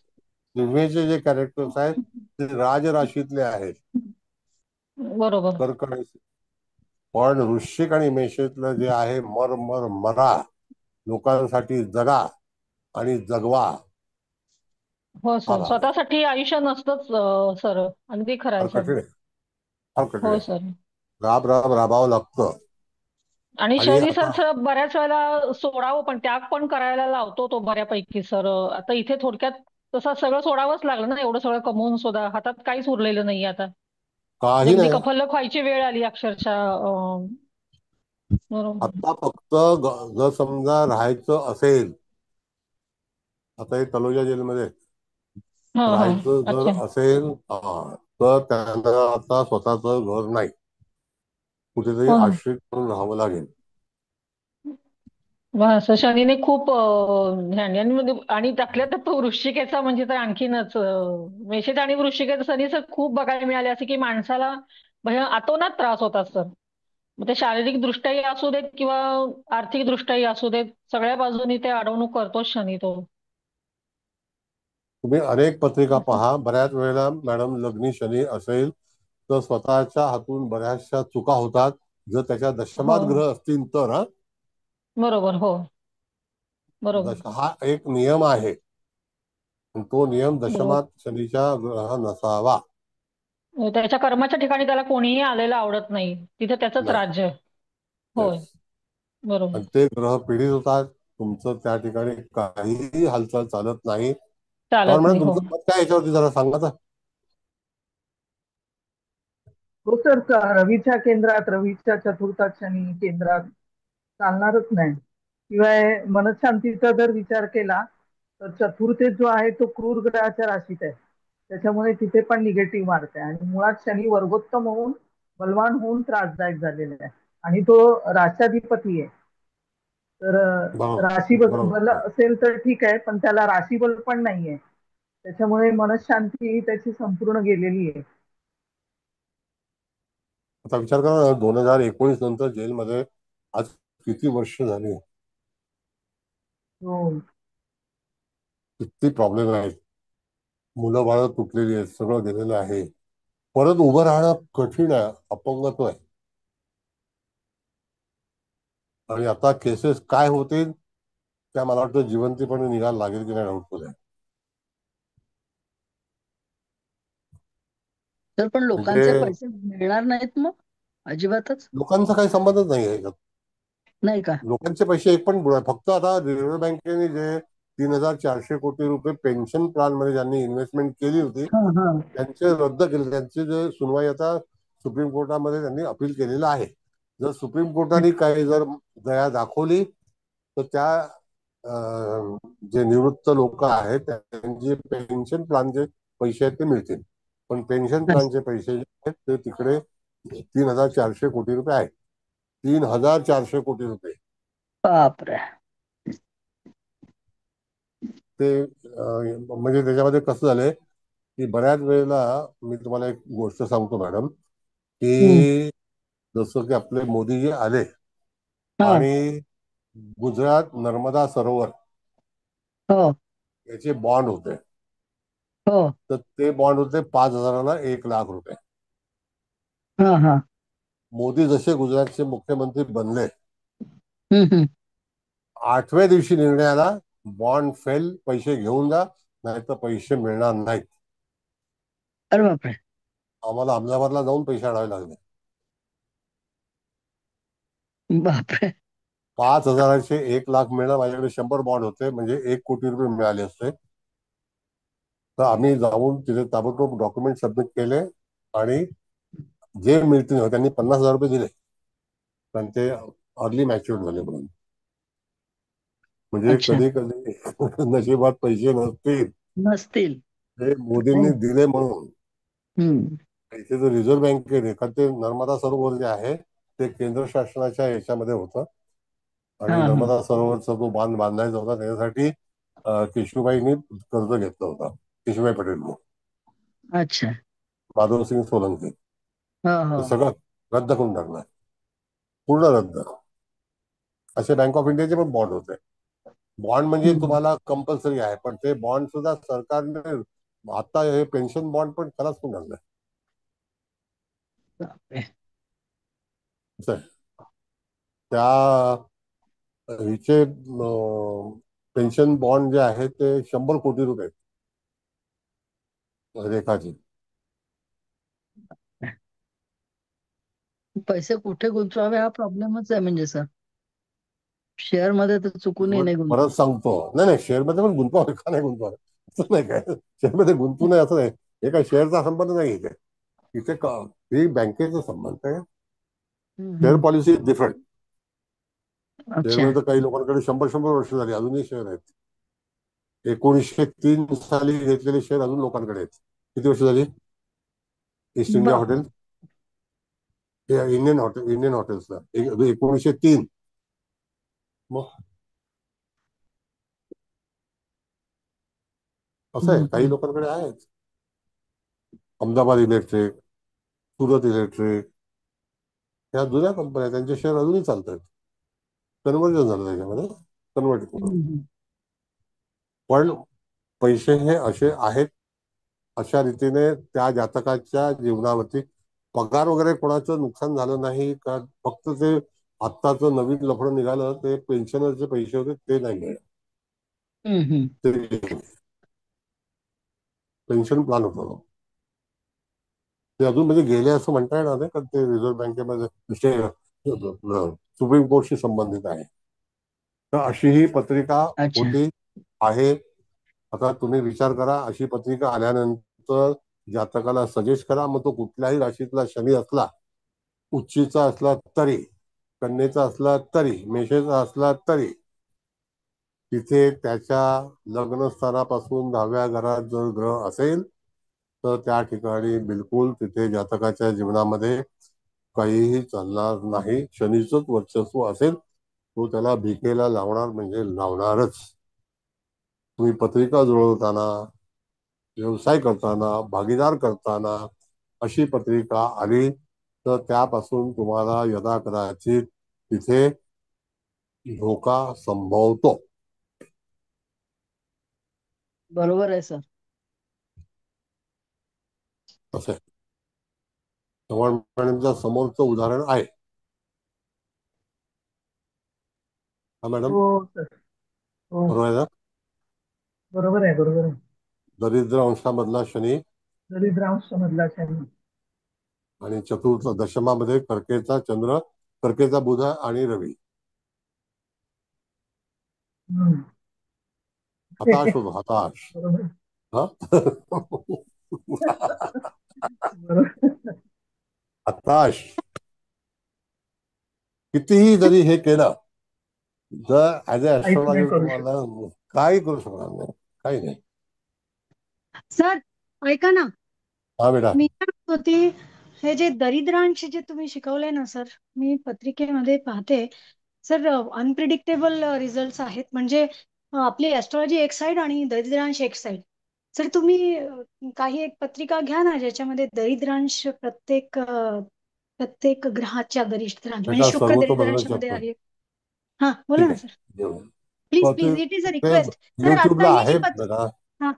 सिंहेचे जे कॅरेक्टर्स आहेत ते राजराशीतले आहेत, बरोबर कर्क आणि पण वृश्चिक आणि मेषेतलं जे आहे मर मर मरा, लोकांसाठी जगा आणि जगवा. हो हा सर, भाग आहे. स्वतःसाठी आयुष्य नसतंच सर. अगदी खरं फार आहे सर. कठीण आहे, फार कठीण हो आहे. सर. राब राब राबावं लागतं. आणि आणि शनी आता सर बऱ्याच वेळेला सोडावं पण त्याग पण करायला लावतो तो बऱ्यापैकी सर. आता इथे थोडक्यात तसं सगळं सोडावंच लागलं ना, एवढं सगळं कमवून सुद्धा हातात काहीच उरलेलं नाही आता. काही अगदी नाही. कफल्लक व्हायची वेळ आली अक्षरशः. बरोबर. आता फक्त जर समजा राहायचं असेल, आता हे तलोजा जेलमध्ये हा हा. राहायचं जर अच्छा. असेल तर त्यांना आता स्वतःचं घर नाही, कुठेतरी हो ना. आश्रित म्हणून राहावं लागेल. बस शनीने खूप आणि त्यातल्या त्यात तो वृश्चिकेचा म्हणजे तर आणखीनच मेषेचा आणि वृश्चिकेचा शनीचं खूप बघायला मिळाले असे की माणसाला अतोनात त्रास होतात सर. मग ते शारीरिक दृष्ट्याही असू देत किंवा आर्थिक दृष्ट्याही असू देत, सगळ्या बाजूनी ते अडवणूक करतोच शनी तो. तुम्ही अनेक पत्रिका असं. पहा, बऱ्याच वेळेला मॅडम लग्नी शनी असेल तर स्वतःच्या हातून बऱ्याचशा चुका होतात. जर त्याच्या हो दशमात ग्रह असतील तर बरोबर. हो बरोबर. हा एक नियम आहे, तो नियम बरोबर. दशमात शनीच्या ग्रह नसावा. त्याच्या कर्माच्या ठिकाणी त्याला कोणीही आलेलं आवडत नाही, तिथे त्याचंच नाही. राज्य. होय. येस. बरोबर. आणि ते ग्रह पीडित होतात, तुमचं त्या ठिकाणी काहीही हालचाल चालत नाही. तर चालत मॅडम नाही. हो तुमचं मत काय याच्यावरती जरा सांगा तर. हो सर, रवीच्या केंद्रात, रवीच्या चतुर्थात शनी केंद्रात चालणारच नाही. शिवाय मनशांतीचा जर विचार केला तर चतुर्थेत जो आहे तो क्रूर ग्रहाच्या राशीत आहे, त्याच्यामुळे तिथे पण निगेटिव्ह मार्क आहे. आणि मुळात शनी वर्गोत्तम होऊन बलवान होऊन त्रासदायक झालेला आहे. आणि तो राष्ट्राधिपती आहे. तर राशी बरोबर बल बरोबर. असेल तर ठीक आहे, पण त्याला राशीबल पण नाहीये. त्याच्यामुळे मनशांती ही त्याची संपूर्ण गेलेली आहे. आता विचार करा, 2019 नंतर जेलमध्ये आज किती वर्ष झाली, हो किती प्रॉब्लेम आहेत, मुलं बाळं तुटलेली आहेत, सगळं गेलेलं आहे. परत उभं राहणं कठीण आहे, अपंगत्व आहे. आणि आता केसेस काय होतील त्या मला वाटतं जिवंतीपणे निघायला लागेल की नाही डाऊटफुल आहे. तर पण लोकांचे म्हणजे पैसे मिळणार नाहीत मग अजिबातच लोकांचा काही संबंधच नाही आहे. नाही का? लोकांचे पैसे एक पण बुडा, फक्त आता रिझर्व्ह बँकेने जे 3,400 कोटी रुपये पेन्शन प्लॅन मध्ये ज्यांनी इन्व्हेस्टमेंट केली होती हा हा. त्यांचे रद्द केले. त्यांचे जे सुनवाई आता सुप्रीम कोर्टामध्ये त्यांनी अपील केलेलं आहे. जर सुप्रीम कोर्टाने काही जर दया दाखवली तर त्या जे निवृत्त लोक आहेत त्यांचे पेन्शन प्लॅनचे पैसे आहेत ते मिळतील. पण पेन्शन प्लॅनचे पैसे आहेत ते तिकडे 3,400 कोटी रुपये आहेत. 3,400 कोटी रुपये बापरे. ते म्हणजे त्याच्यामध्ये कसं झालंय की बऱ्याच वेळेला मी तुम्हाला एक गोष्ट सांगतो मॅडम, की जसं की आपले मोदीजी आले हा. आणि गुजरात नर्मदा सरोवर हो याचे बॉन्ड होते, हो. तर ते बॉन्ड होते 5,000ला 1,00,000 रुपये. हा हा. मोदी जसे गुजरातचे मुख्यमंत्री बनले, हम्म. 8व्या दिवशी निर्णय आला, बॉन्ड फेल, पैसे घेऊन जा, नाही तर पैसे मिळणार नाहीत. अरे बापरे. आम्हाला अहमदाबादला जाऊन पैसे आणावे लागले. बापरे. 5,000चे 1,00,000 मिळणं, माझ्याकडे 100 बॉन्ड होते, म्हणजे 1 कोटी रुपये मिळाले असते. तर आम्ही जाऊन तिथे ताबडतोब डॉक्युमेंट सबमिट केले आणि जे मिळतील त्यांनी 50,000 रुपये दिले, पण ते अर्ली मॅच्युअर्ड झाले म्हणून. म्हणजे अच्छा. कधी कधी नशिबात पैसे नसतील. ते मोदींनी दिले म्हणून. हम्म. इथे जो रिझर्व्ह बँकेने, कारण ते नर्मदा सरोवर जे आहे ते केंद्र शासनाच्या याच्यामध्ये होतं, हा आणि हा. नर्मदा सरोवरचा जो बांध बांधायचा होता त्याच्यासाठी केशूबाईंनी कर्ज घेतलं होतं, केशूबाई पटेलने, अच्छा. माधवसिंग सोलंकी. हा हा. ते सगळं रद्द करून टाकलं, पूर्ण रद्द. असे बँक ऑफ इंडियाचे पण बॉन्ड होते. बॉन्ड म्हणजे तुम्हाला कंपल्सरी आहे, पण ते बॉन्ड सुद्धा सरकारने, आता हे पेन्शन बॉन्ड पण खलास करून टाकलं. बापरे. त्या हिचे पेन्शन बॉन्ड जे आहे ते 100 कोटी रुपये रेखाचे. पैसे कुठे गुंतवावे हा प्रॉब्लेमच आहे म्हणजे सर. शेअर मध्ये तर चुकूनही नाही परत गुंतवू. सांगतो, नाही नाही, शेअरमध्ये पण गुंतवावे का नाही गुंतवावे असं नाही काय, शेअरमध्ये गुंतवू नये असं नाही. हे काय शेअरचा संबंध नाही इथे, इथे ही बँकेचा संबंध आहे. Share policy is different. अच्छा. शेअरमध्ये तर काही लोकांकडे 100 वर्ष झाली, अजूनही शेअर आहेत. 1903 साली घेतलेले शेअर अजून लोकांकडे आहेत. किती वर्ष झाली? ईस्ट इंडिया बाप. हॉटेल, इंडियन हॉटेल्सला 1903. मग असं आहे, काही लोकांकडे आहेत. अहमदाबाद इलेक्ट्रिक, सुरत इलेक्ट्रिक, ह्या जुन्या कंपन्या, त्यांचे शेअर अजूनही चालतात. कन्व्हर्जन झालं त्याच्यामध्ये, कन्वर्ट करून. पण पैसे हे असे आहेत, अशा रीतीने त्या जातकाच्या जीवनावरती पगार वगैरे कोणाचं नुकसान झालं नाही का, फक्त ते आत्ताचं नवीन लफडं निघालं, ते पेन्शनरचे पैसे होते ते नाही मिळाले. ते पेन्शन प्लॅन होता ते अजून म्हणजे गेले असं म्हणता येणार नाही, कारण ते रिझर्व्ह बँकेमध्ये सुप्रीम कोर्टशी संबंधित आहे. तर अशी ही पत्रिका होती आहे. आता तुम्ही विचार करा, अशी पत्रिका आल्यानंतर जातकाला सजेस्ट करा, मग तो कुठल्याही राशीतला शनी असला, उच्चीचा असला तरी, कन्येचा असला तरी, मेषेचा असला तरी, तिथे त्याच्या लग्नस्थानापासून 10व्या घरात जर ग्रह असेल तर त्या ठिकाणी बिलकुल तिथे जातकाच्या जीवनामध्ये काहीही चालणार नाही. शनीचंच वर्चस्व असेल, तो त्याला भिकेला लावणार म्हणजे लावणारच. तुम्ही पत्रिका जुळवताना, व्यवसाय करताना, भागीदार करताना अशी पत्रिका आली तर त्यापासून तुम्हाला यदा कदाचित तिथे धोका संभवतो. बरोबर आहे सर. असं आहे. चव्हाण मॅडमच्या समोरचं उदाहरण आहे. हा मॅडम, हो सर. हो बरोबर आहे ना? बरोबर आहे, बरोबर आहे. दरिद्र अंशामधला शनी दरिद्रांश मधला शनी आणि चतुर्थ दशमामध्ये कर्केचा चंद्र, कर्केचा बुध आणि रवी. हताश होतो, हताश. बरोबर. हा हताश. कितीही जरी हे केलं, जर ऍज अ काहीच नाही ऍस्ट्रॉलॉजर करू शकत. तुम्हाला काही करू शकणार नाही, काही नाही. सर ऐका ना, हा बेटा. मी काय म्हणत होती हे जे दरिद्रांश जे तुम्ही शिकवलंय ना सर, मी पत्रिकेमध्ये पाहते सर, अनप्रिडिक्टेबल रिझल्ट आहेत. म्हणजे आपली ऍस्ट्रॉलॉजी एक साइड आणि दरिद्रांश एक साइड. सर तुम्ही काही एक पत्रिका घ्या ना ज्याच्यामध्ये दरिद्रांश प्रत्येक ग्रहाच्या दरिद्रांश म्हणजे बेटा शुक्र सर्व तो बदलू दरिद्रांशामध्ये शकतो. आहे. हा बोला ठीक ना आहे, सर, जेवण. प्लीज पण प्लीज, इट इज अ ते रिक्वेस्ट सर. आता युट्यूबला ही जी आहे बेटा, हा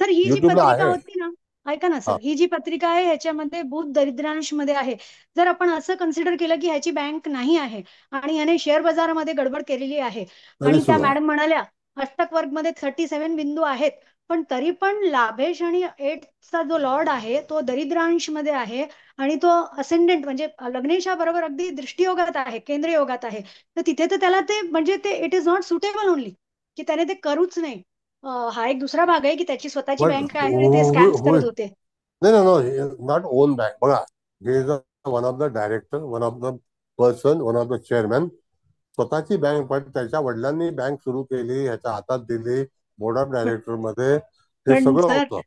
सर, ही जी युट्यूबला पत्रिका आहे. होती ना, ऐका ना हा सर, ही जी पत्रिका आहे ह्याच्यामध्ये बुध दरिद्रांश मध्ये आहे. जर आपण असं कन्सिडर केलं की ह्याची बँक नाही आहे आणि ह्याने शेअर बाजारामध्ये गडबड केलेली आहे तरी आणि त्या सुद्धा मॅडम म्हणाल्या अष्टक वर्ग मध्ये 37 बिंदू आहेत, पण तरी पण लाभेश आणि एटचा जो लॉर्ड आहे तो दरिद्रांश मध्ये आहे आणि तो असेंडेंट म्हणजे लग्नेशा बरोबर अगदी दृष्टियोगात आहे, केंद्र योगात आहे. तर तिथे तर त्याला ते म्हणजे ते it is not suitable only की त्याने ते करूच नाही. हा एक दुसरा भाग आहे की त्याची स्वतःची बट बँक आहे आणि ते स्कॅम्स करत होते. नाही नॉट ओन बँक. बघा, हे is one of the director, one of the person, one of the chairman. स्वतःची बँक, पण त्याच्या वडिलांनी बँक सुरू केली, ह्याच्या हातात दिली, बोर्ड ऑफ पण डायरेक्टर मध्ये हे पण सगळं सर, होतं.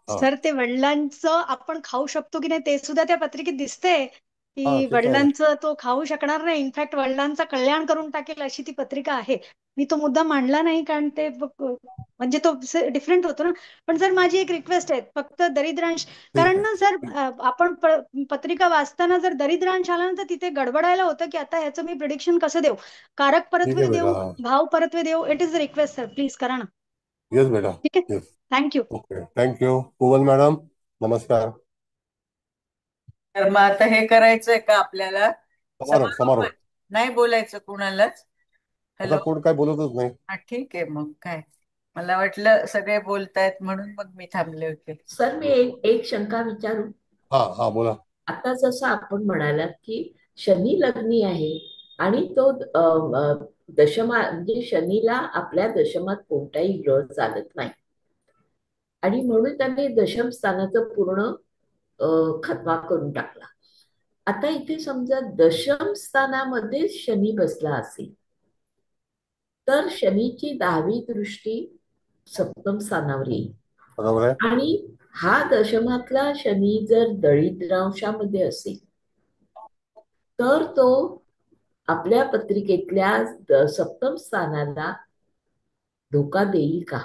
हा सर ते वडिलांचं आपण खाऊ शकतो की नाही ते सुद्धा त्या पत्रिकेत दिसते हा की ते तर आहे. वडिलांचं तो खाऊ शकणार नाही. इनफॅक्ट वडिलांचं कल्याण करून टाकेल अशी ती पत्रिका आहे. मी तो मुद्दा मांडला नाही कारण ते म्हणजे तो डिफरंट होतो ना. पण सर माझी एक रिक्वेस्ट आहे फक्त दरिद्रांश, ठीक कारण आहे, ना सर आपण पत्रिका वाचताना जर दरिद्रांश आला ना तर तिथे गडबडायला होतं की आता ह्याचं मी प्रिडिक्शन कसं देऊ, कारक ठीक परत्वे आहे बेटा. देऊ, भाव परत्वे देऊ. It is a request sir, please करा ना. येस बेटा, ठीक आहे, yes. Thank you. Okay, thank you. Komal madam नमस्कार. तर मग आता हे करायचंय का आपल्याला? समारोप समारोप. नाही बोलायचं कुणालाच? आता हॅलो. कोण काय बोलतच नाही. हा ठीक आहे, मग काय, मला वाटलं सगळे बोलतायत म्हणून मग मी थांबले होते. सर मी एक शंका विचारू. हा हा बोला. आता जसं आपण म्हणालात की शनी लग्नी आहे आणि तो दशमा म्हणजे शनीला आपल्या दशमात कोणताही ग्रह चालत नाही आणि म्हणून त्याने दशम स्थानाचं पूर्ण खतवा करून टाकला. आता इथे समजा दशम स्थानामध्ये शनी बसला असेल तर शनीची 10वी दृष्टी सप्तम स्थानावर येईल. बरोबर आहे. आणि हा दशमातला शनी जर दरिद्रांशामध्ये असेल तर तो आपल्या पत्रिकेतल्या सप्तम स्थानाला धोका देईल का?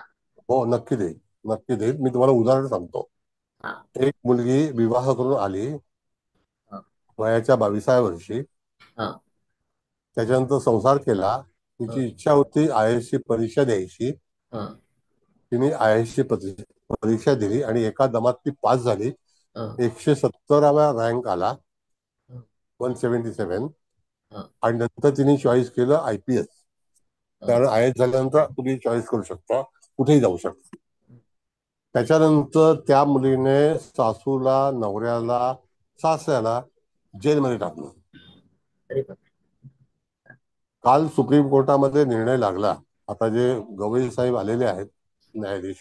हो नक्की देईल, नक्की देईल. मी तुम्हाला उदाहरण सांगतो. हा. एक मुलगी विवाह करून आली हा. वयाच्या 22व्या वर्षी. हा. त्याच्यानंतर संसार केला. तिची इच्छा होती IAS ची परीक्षा द्यायची. हा. तिने IAS ची परीक्षा दिली आणि एका दमात ती पास झाली. हा. 170वा रँक आला, 177. हा. आणि नंतर तिने चॉईस केलं IPS. कारण IAS झाल्यानंतर तुम्ही चॉईस करू शकता, कुठेही जाऊ शकता. त्याच्यानंतर त्या मुलीने सासूला, नवऱ्याला, सासऱ्याला जेलमध्ये टाकलं. अरे बाप. काल सुप्रीम कोर्टामध्ये निर्णय लागला. आता जे गवई साहेब आलेले आहेत न्यायाधीश,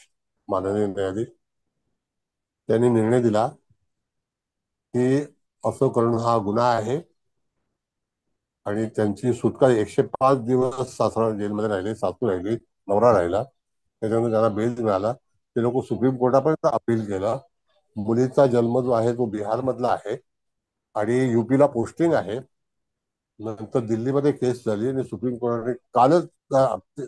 माननीय न्यायाधीश, त्यांनी निर्णय दिला की असं करणं हा गुन्हा आहे आणि त्यांची सुटका 105 दिवस सासरा जेलमध्ये राहिले, सासू राहिली, नवरा राहिला. त्याच्यानंतर त्यांना बेल मिळाला. ते लोक सुप्रीम कोर्टापर्यंत अपील केलं. मुलीचा जन्म जो आहे तो बिहार मधला आहे आणि UP ला पोस्टिंग आहे. नंतर दिल्लीमध्ये केस झाली आणि सुप्रीम कोर्टाने कालच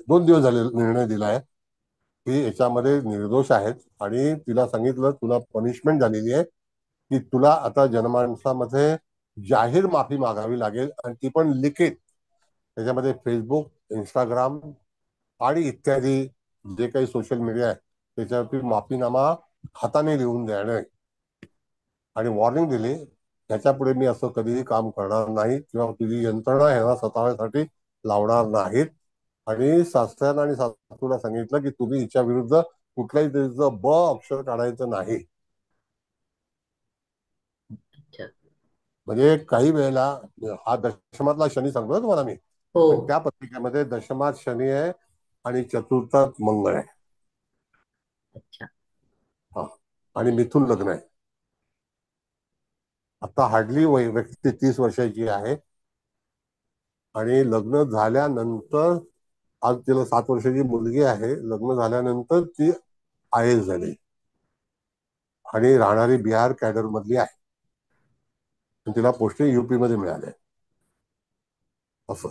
2 दिवस झाले निर्णय दिलाय की याच्यामध्ये निर्दोष आहेत आणि तिला सांगितलं तुला पनिशमेंट झालेली आहे की तुला आता जनमानसामध्ये जाहीर माफी मागावी लागेल आणि ती पण लिखित. त्याच्यामध्ये फेसबुक, इंस्टाग्राम आणि इत्यादी जे काही सोशल मीडिया आहे त्याच्यावरती माफीनामा हाताने लिहून देणे आणि वॉर्निंग दिली, त्याच्या पुढे मी असं कधीही काम करणार नाही किंवा तुझी यंत्रणा ह्यांना स्वतःसाठी लावणार नाहीत. आणि सासऱ्यांना आणि सासूला सांगितलं की तुम्ही हिच्या विरुद्ध कुठल्याही तऱ्हेचं ब अक्षर काढायचं नाही. म्हणजे काही वेळेला हा दशमातला शनी सांगतो ना तुम्हाला मी, त्या पत्रिकेमध्ये दशमात शनी आहे आणि चतुर्थात मंगळ आहे. हा, आणि मिथुन लग्न आहे. आता हार्डली व्यक्ती 30 वर्षाची आहे आणि लग्न झाल्यानंतर, आज तिला 7 वर्षाची मुलगी आहे, लग्न झाल्यानंतर ती IAS झाली आणि राहणारी बिहार कॅडर मधली आहे. तिला पोस्टिंग युपी मध्ये मिळाले असं.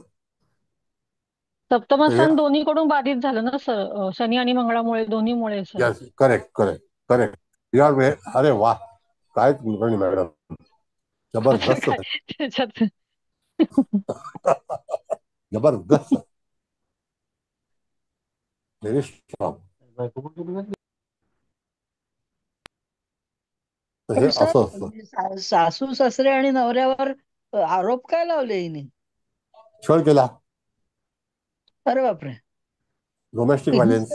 सप्तमस्थान दोन्हीकडून बाधित झालं ना सर, शनी आणि मंगळामुळे, दोन्हीमुळे sir. Yes, correct correct correct. अरे वा, काय कुलकर्णी मॅडम, जबरदस्त जबरदस्त, व्हेरी स्ट्रॉंग. हे सर, असं असतं. सासू सासरे आणि नवऱ्यावर आरोप काय लावले हिने? छळ केला, अरे बापरे, डोमेस्टिक व्हायलेन्स.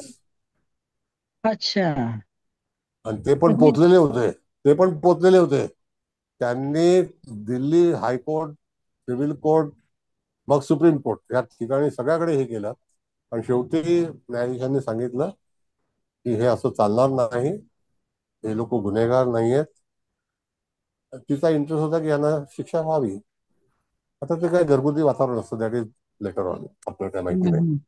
अच्छा. आणि ते पण पोचलेले होते. त्यांनी दिल्ली हायकोर्ट, सिव्हिल कोर्ट, मग सुप्रीम कोर्ट या ठिकाणी सगळ्याकडे हे केलं. आणि शेवटी न्यायाधीशांनी सांगितलं की हे असं चालणार नाही, हे लोक गुन्हेगार नाहीयेत. तिचा इंटरेस्ट होता की यांना शिक्षा व्हावी. आता ते काय घरगुती वातावरण असतं, दॅट इज लेटर ऑन, आपल्याला काय माहिती नाही.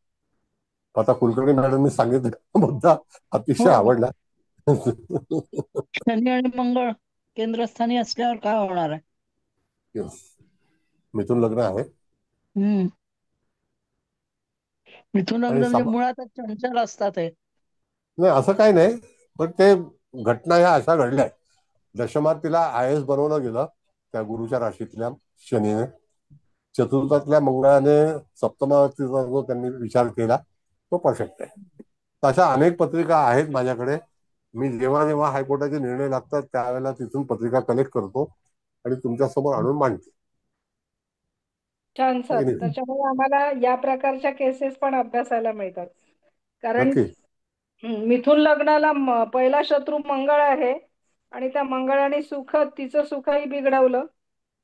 आता कुलकर्णी मॅडमनी सांगितलं मुद्दा अतिशय आवडला. शनी आणि मंगळ केंद्रस्थानी असल्यावर काय होणार आहे? मिथून लग्न आहे. मिथून लग्न म्हणजे मुळातच चंचल असतात हे. नाही असं काही नाही, पण ते घटना ह्या अशा घडल्या. दशमात तिला IAS बनवलं गेलं त्या गुरुच्या राशीतल्या शनीने. चतुर्थातल्या मंगळाने सप्तमावतीचा जो त्यांनी विचार केला तो परफेक्ट आहे. अशा अनेक पत्रिका आहेत माझ्याकडे. मी जेव्हा जेव्हा हायकोर्टाचे निर्णय लागतात त्यावेळेला तिथून पत्रिका कलेक्ट करतो आणि तुमच्या समोर आणून मांडतो. छान सर, त्याच्यामुळे आम्हाला या प्रकारच्या केसेस पण अभ्यासायला मिळतात. कारण मिथुन लग्नाला पहिला शत्रू मंगळ आहे आणि त्या मंगळाने तिचं सुखही बिघडवलं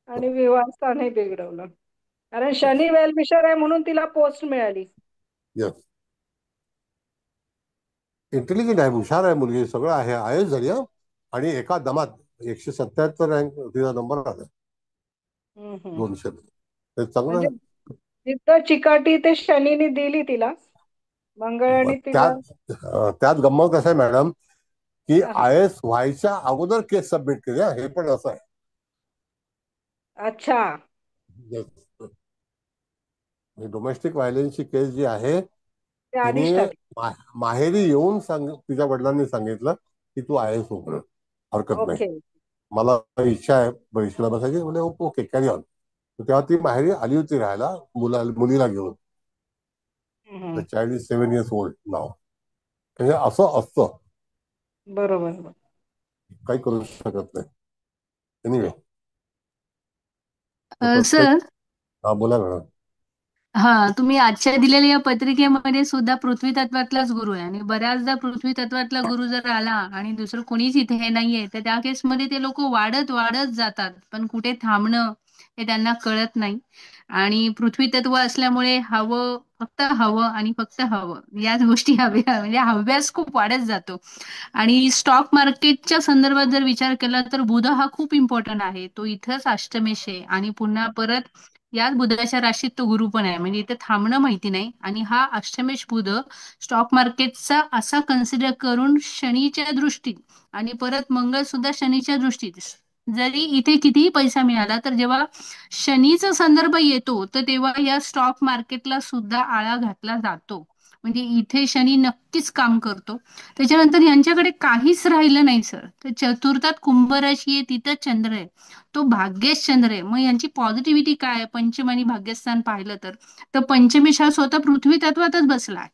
आणि विवाहस्थानही बिघडवलं. कारण शनी वेलविशर आहे म्हणून तिला पोस्ट मिळाली. इंटेलिजंट आहे, हुशार आहे मुलगी, सगळं आहे. IAS झाली आणि एका दमात 177 रँक तिचा नंबर आला, 200. ते चांगलं. जिथं चिकाटी ते शनीने दिली तिला, मंगळाने तिला. त्यात गंमत कसं आहे मॅडम की IAS व्हायच्या अगोदर केस सबमिट केली, हे पण असं आहे. अच्छा. डोमेस्टिक व्हायलन्सची केस जी आहे तिने माहेरी येऊन तिच्या वडिलांनी सांगितलं की तू IAS उघड, हरकत नाही, मला इच्छा आहे परीक्षेला बसायची. म्हणजे ओके, कॅरी ऑन. तेव्हा ती माहेरी आली होती राहायला मुलीला घेऊन. The child is 7 years old नाव. म्हणजे असं असतं, बरोबर, काही करू शकत नाही. एनिवे सर, बोला मॅडम. तुम्ही आजच्या दिलेल्या या पत्रिकेमध्ये सुद्धा पृथ्वी तत्वातलाच गुरु आहे आणि बऱ्याचदा पृथ्वी तत्वातला गुरु जर आला आणि दुसरं कोणीच इथे नाहीये तर त्या केसमध्ये ते लोक वाढत जातात, पण कुठे थांबणं हे त्यांना कळत नाही. आणि पृथ्वी तत्व असल्यामुळे फक्त हवं आणि फक्त हवं याच गोष्टी हव्या, म्हणजे हव्यास खूप वाढत जातो. आणि स्टॉक मार्केटच्या संदर्भात जर विचार केला तर बुध हा खूप इम्पॉर्टंट आहे. तो इथंच अष्टमेश आहे आणि पुन्हा परत याच बुधाच्या राशीत तो गुरु पण आहे, म्हणजे इथे थांबणं माहिती नाही. आणि हा अष्टमेश बुध स्टॉक मार्केटचा असा कन्सिडर करून शनीच्या दृष्टीत आणि परत मंगळ सुद्धा शनीच्या दृष्टीत, जरी इथे कितीही पैसा मिळाला तर जेव्हा शनीचा संदर्भ येतो तर तेव्हा या स्टॉक मार्केटला सुद्धा आळा घातला जातो. म्हणजे इथे शनी नक्कीच काम करतो. त्याच्यानंतर यांच्याकडे काहीच राहिलं नाही सर. तर चतुर्थात कुंभ राशी आहे, तिथं चंद्र आहे, तो भाग्येश चंद्र आहे. मग यांची पॉझिटिव्हिटी काय आहे? पंचम आणि भाग्यस्थान पाहिलं तर पंचमेश हा स्वतः पृथ्वी तत्वातच बसला आहे.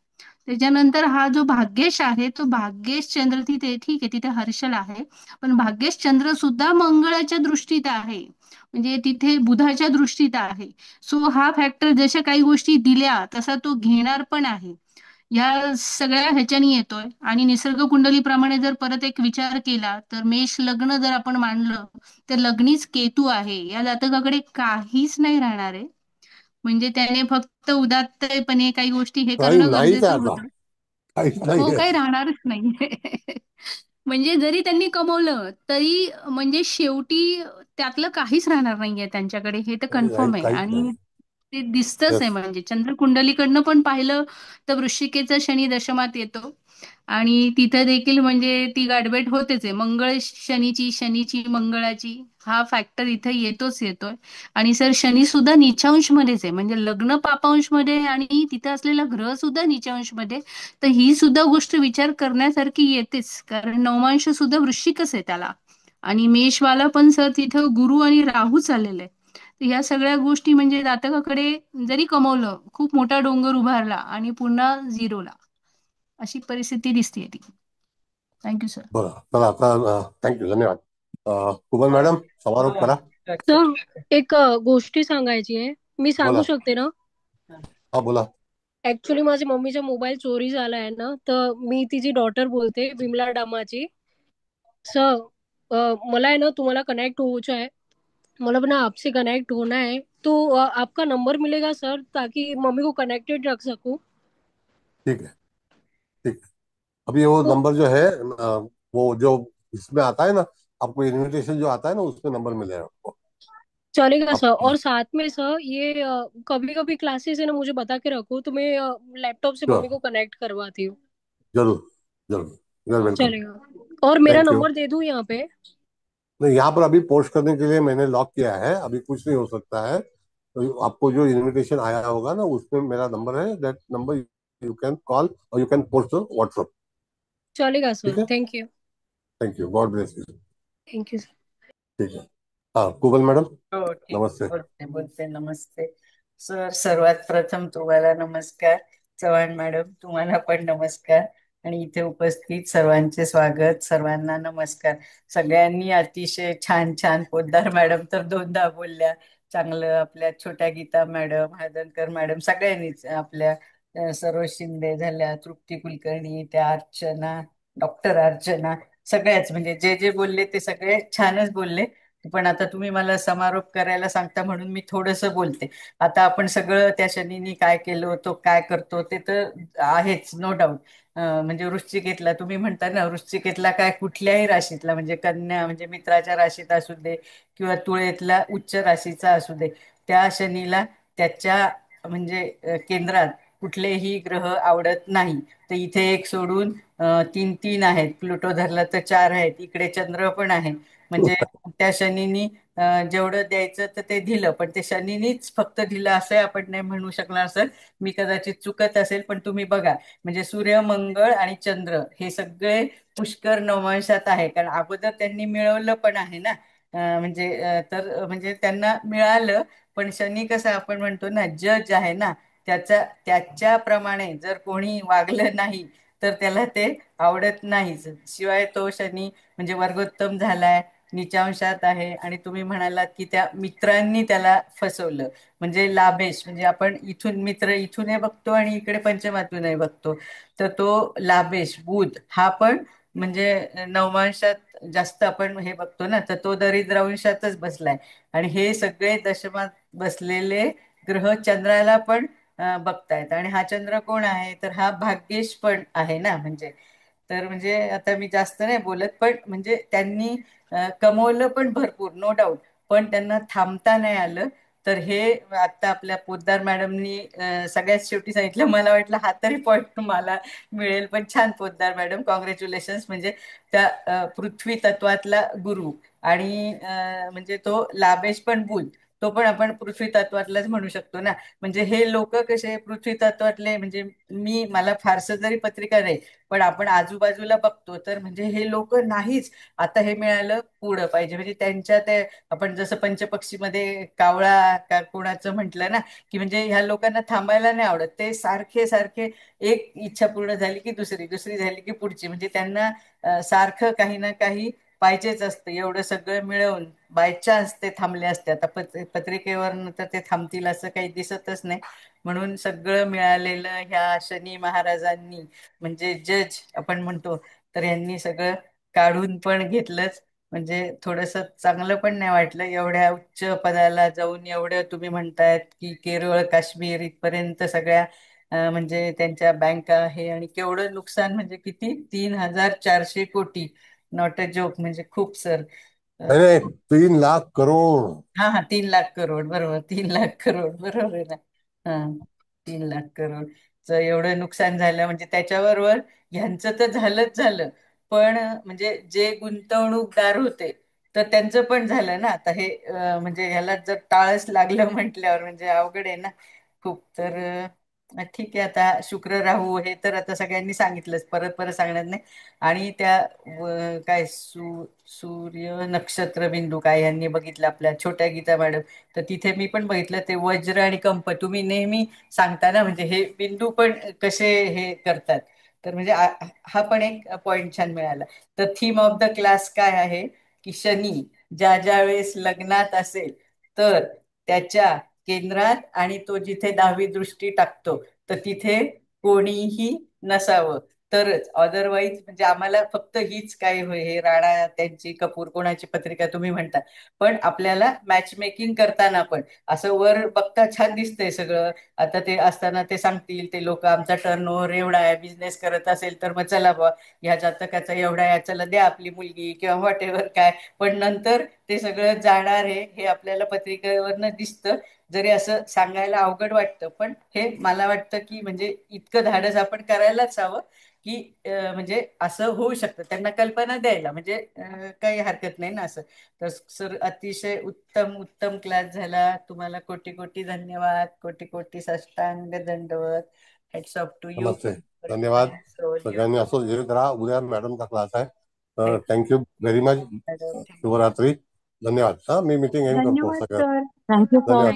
त्याच्यानंतर हा जो भाग्येश आहे तो भाग्येश चंद्र तिथे, ठीक आहे, तिथे हर्षल आहे, पण भाग्येश चंद्र सुद्धा मंगळाच्या दृष्टीत आहे, म्हणजे तिथे बुधाच्या दृष्टीत आहे. सो हा फॅक्टर जशा काही गोष्टी दिल्या तसा तो घेणार पण आहे. या सगळ्या ह्याच्यानी येतोय. आणि निसर्ग कुंडलीप्रमाणे जर परत एक विचार केला तर मेष लग्न जर आपण मानलं तर लग्नीच केतू आहे. या जातकाकडे काहीच नाही राहणार आहे, म्हणजे त्याने फक्त उदात्तपणे काही गोष्टी हे करणं गरजेचं होतं. काही राहणारच नाही. म्हणजे जरी त्यांनी कमवलं तरी म्हणजे शेवटी त्यातलं काहीच राहणार नाहीये त्यांच्याकडे, हे तर कन्फर्म आहे. आणि ते दिसतच आहे. म्हणजे चंद्रकुंडलीकडनं पण पाहिलं तर वृश्चिकेचा शनी दशमात येतो आणि तिथं देखील म्हणजे ती गाठभेट होतेच आहे. मंगळ शनीची मंगळाची हा फॅक्टर इथं येतोच येतोय. आणि सर शनी सुद्धा नीचांशमध्येच आहे, म्हणजे लग्न पापांशमध्ये आणि तिथं असलेला ग्रह सुद्धा नीचांशमध्ये. तर ही सुद्धा गोष्ट विचार करण्यासारखी येतेच, कारण नवमांश सुद्धा वृश्चिकच आहे त्याला. आणि मेषवाला पण सर तिथं गुरु आणि राहू चाललेले आहे. तर ह्या सगळ्या गोष्टी म्हणजे जातकाकडे जरी कमवलं, खूप मोठा डोंगर उभारला आणि पुन्हा झिरोला, अशी परिस्थिती दिसते ती. Thank you sir. बरं, चला आता थँक्यू, धन्यवाद. कुबल मॅडम, समारोप करा. सर एक गोष्टी सांगायची आहे, मी सांगू बोला. शकते ना? हा बोला. ऍक्च्युली माझ्या मम्मीचा मोबाईल चोरी झालाय ना, तर मी तिची डॉटर बोलते, विमला डामाची. सर मला है ना तुम्हाला कनेक्ट होना है, मतलब ना आपसे कनेक्ट होना है, तो आपका नंबर मिलेगा सर, ताकि मम्मी को कनेक्टेड रख सकूं. ठीक है, ठीक है. अभी वो तो नंबर जो है वो जो इसमें आता है ना, आपको इनविटेशन जो आता है ना, उसमें नंबर मिलेगा आपको. चलेगा आप सर. और साथ में सर ये कभी कभी क्लासेस है ना, मुझे बता के रखो, तो मैं लैपटॉप से श्योर, मम्मी को कनेक्ट करवाती हूँ. जरूर जरूर, यू आर वेलकम. चलेगा. और मेरा थैंक यू. नंबर दे दूं यहाँ पे? नहीं, यहाँ पर अभी पोस्ट करने के लिए मैंने लॉक किया है, अभी कुछ नहीं हो सकता है. तो आपको जो इनविटेशन आया होगा ना, उसमें मेरा नंबर है, that number you can call और यू कैन पोस्ट व्हाट्सएप. चलेगा ठीक सर. है, thank you. Thank you, God bless you. Thank you sir. ठीक है. हाँ, कुबल मॅडम, हो ठीक. नमस्ते. बोलते बोलते नमस्ते सर. सर्वात प्रथम तुम्हाला नमस्कार. चव्हाण मॅडम, तुम्हाला पण नमस्कार. आणि इथे उपस्थित सर्वांचे स्वागत. सर्वांना नमस्कार. सगळ्यांनी अतिशय छान छान, पोद्दार मॅडम तर दोनदा बोलल्या चांगलं, आपल्या छोट्या गीता मॅडम, हादनकर मॅडम, सगळ्यांनीच, आपल्या सरोज शिंदे झाल्या, तृप्ती कुलकर्णी, त्या अर्चना, डॉक्टर अर्चना, सगळ्याच म्हणजे जे जे बोलले ते सगळे छानच बोलले. पण आता तुम्ही मला समारोप करायला सांगता म्हणून मी थोडंसं बोलते. आता आपण सगळं त्या शनीनी काय केलं, तो काय करतो ते तर आहेच, नो डाऊट. म्हणजे वृश्चिकेतला तुम्ही म्हणता ना, वृश्चिकेतला काय कुठल्याही राशीतला, म्हणजे कन्या म्हणजे मित्राच्या राशीत असू दे किंवा तुळेतला उच्च राशीचा असू दे, त्या शनीला त्याच्या म्हणजे केंद्रात कुठलेही ग्रह आवडत नाही. तर इथे एक सोडून तीन तीन आहेत, प्लुटो धरला तर चार आहेत, इकडे चंद्र पण आहे. म्हणजे त्या शनीनी जेवढं द्यायचं तर ते दिलं, पण ते शनीनीच फक्त दिलं असं आपण नाही म्हणू शकणार सर. मी कदाचित चुकत असेल, पण तुम्ही बघा, म्हणजे सूर्य, मंगळ आणि चंद्र हे सगळे पुष्कर नवमांशात आहे, कारण अगोदर त्यांनी मिळवलं पण आहे ना. म्हणजे तर म्हणजे त्यांना मिळालं. पण शनी कसं आपण म्हणतो ना, जज आहे ना, त्याच्याप्रमाणे जर कोणी वागलं नाही तर त्याला ते आवडत नाहीच. शिवाय तो शनी म्हणजे वर्गोत्तम झालाय, निचांशात आहे, आणि तुम्ही म्हणालात की त्या मित्रांनी त्याला फसवलं, म्हणजे लाभेश, म्हणजे आपण इथून मित्र इथूनही बघतो आणि इकडे पंचमातूनही बघतो. तर तो लाभेश बुध हा पण म्हणजे नवमांशात जास्त आपण हे बघतो ना, तर तो दरिद्रांशातच बसलाय. आणि हे सगळे दशमात बसलेले ग्रह चंद्राला पण बघतायत. आणि हा चंद्र कोण आहे, तर हा भाग्येश पण आहे ना. म्हणजे तर म्हणजे आता मी जास्त नाही बोलत, पण म्हणजे त्यांनी कमवलं पण भरपूर, नो डाऊट, पण त्यांना थांबता नाही आलं. तर हे आता आपल्या पोद्दार मॅडमनी सगळ्यात शेवटी सांगितलं, मला वाटलं हा तरी पॉईंट मला मिळेल. पण छान पोद्दार मॅडम, कॉंग्रॅच्युलेशन्स. म्हणजे त्या पृथ्वी तत्वातला गुरु आणि म्हणजे तो लाभेश पण बुध, तो पण आपण पृथ्वी तत्वातलाच म्हणू शकतो ना. म्हणजे हे लोक कसे पृथ्वी तत्वातले, म्हणजे मला फारसं जरी पत्रिका नाही, पण आपण आजूबाजूला बघतो तर म्हणजे हे लोक नाहीच. आता हे मिळालं पुढं पाहिजे, म्हणजे त्यांच्या ते आपण जसं पंचपक्षीमध्ये कावळा का कोणाचं म्हटलं ना, की म्हणजे ह्या लोकांना थांबायला नाही आवडत, ते सारखे सारखे एक इच्छा पूर्ण झाली की दुसरी, दुसरी झाली की पुढची, म्हणजे त्यांना सारखं काही ना काही पाहिजेच असतं. एवढं सगळं मिळवून बाय चान्स ते थांबले असते. आता पत्रिकेवर तर ते थांबतील असं काही दिसतच नाही. म्हणून सगळं मिळालेलं ह्या शनी महाराजांनी, म्हणजे जज आपण म्हणतो, तर यांनी सगळं काढून पण घेतलंच. म्हणजे थोडस चांगलं पण नाही वाटलं, एवढ्या उच्च पदाला जाऊन एवढं तुम्ही म्हणतायत की केरळ, काश्मीर इथपर्यंत सगळ्या म्हणजे त्यांच्या बँका आहे, आणि केवढं नुकसान, म्हणजे किती, 3,400 कोटी, नॉट अ जोक, म्हणजे खूप सर. अरे 3 लाख करोड. हा हा, 3 लाख करोड, बरोबर, 3 लाख करोड, बरोबर आहे ना. हा, 3 लाख करोड. एवढं नुकसान झालं म्हणजे त्याच्याबरोबर ह्यांचं तर झालंच झालं, पण म्हणजे जे गुंतवणूकदार होते तर त्यांचं पण झालं ना. आता हे म्हणजे ह्याला जर टाळच लागलं म्हटल्यावर म्हणजे अवघड आहे ना खूप. तर ठीक आहे, आता शुक्र राहू हे तर आता सगळ्यांनी सांगितलंच, परत परत सांगणार नाही. आणि त्या काय सूर्य नक्षत्र बिंदू काय यांनी बघितलं आपल्या छोट्या गीता मॅडम, तर तिथे मी पण बघितलं ते वज्र आणि कंप तुम्ही नेहमी सांगता ना, म्हणजे हे बिंदू पण कसे हे करतात. तर म्हणजे हा पण एक पॉइंट छान मिळाला. तर थीम ऑफ द क्लास काय आहे की शनी ज्या ज्या वेळेस लग्नात असेल तर त्याच्या केंद्रात आणि तो जिथे 10वी दृष्टी टाकतो तर तिथे कोणीही नसावं तरच. अदरवाईज म्हणजे आम्हाला फक्त हीच काय होय हे राणा त्यांची कपूर कोणाची पत्रिका तुम्ही म्हणता, पण आपल्याला मॅच मेकिंग करताना पण असं वर बघता छान दिसतंय सगळं. आता ते असताना ते सांगतील ते लोक आमचा टर्नओव्हर एवढा आहे, बिझनेस करत असेल तर मग चला बा ह्या जातकाचा एवढा आहे, चला द्या आपली मुलगी किंवा व्हॉट एव्हर काय. पण नंतर ते सगळं जाणार आहे हे आपल्याला पत्रिकेवरनं दिसतं. जरी असं सांगायला अवघड वाटतं, पण हे मला वाटतं की म्हणजे इतकं धाडस आपण करायलाच हवं की म्हणजे असं होऊ शकतं, त्यांना कल्पना द्यायला म्हणजे काही हरकत नाही ना असं. तर सर अतिशय उत्तम उत्तम क्लास झाला. तुम्हाला कोटी कोटी धन्यवाद, कोटी कोटी साष्टांग दंडवत. Heads off to you. नमस्ते, धन्यवाद. सगळ्यांनी असं जीवित राहा. उद्या मॅडमचा क्लास आहे. तर थँक्यू व्हेरी मच. शुभरात्री. धन्यवाद. मी मीटिंग एंड करतो धन्यवाद सगळं. सर. Thank you sir. धन्यवाद.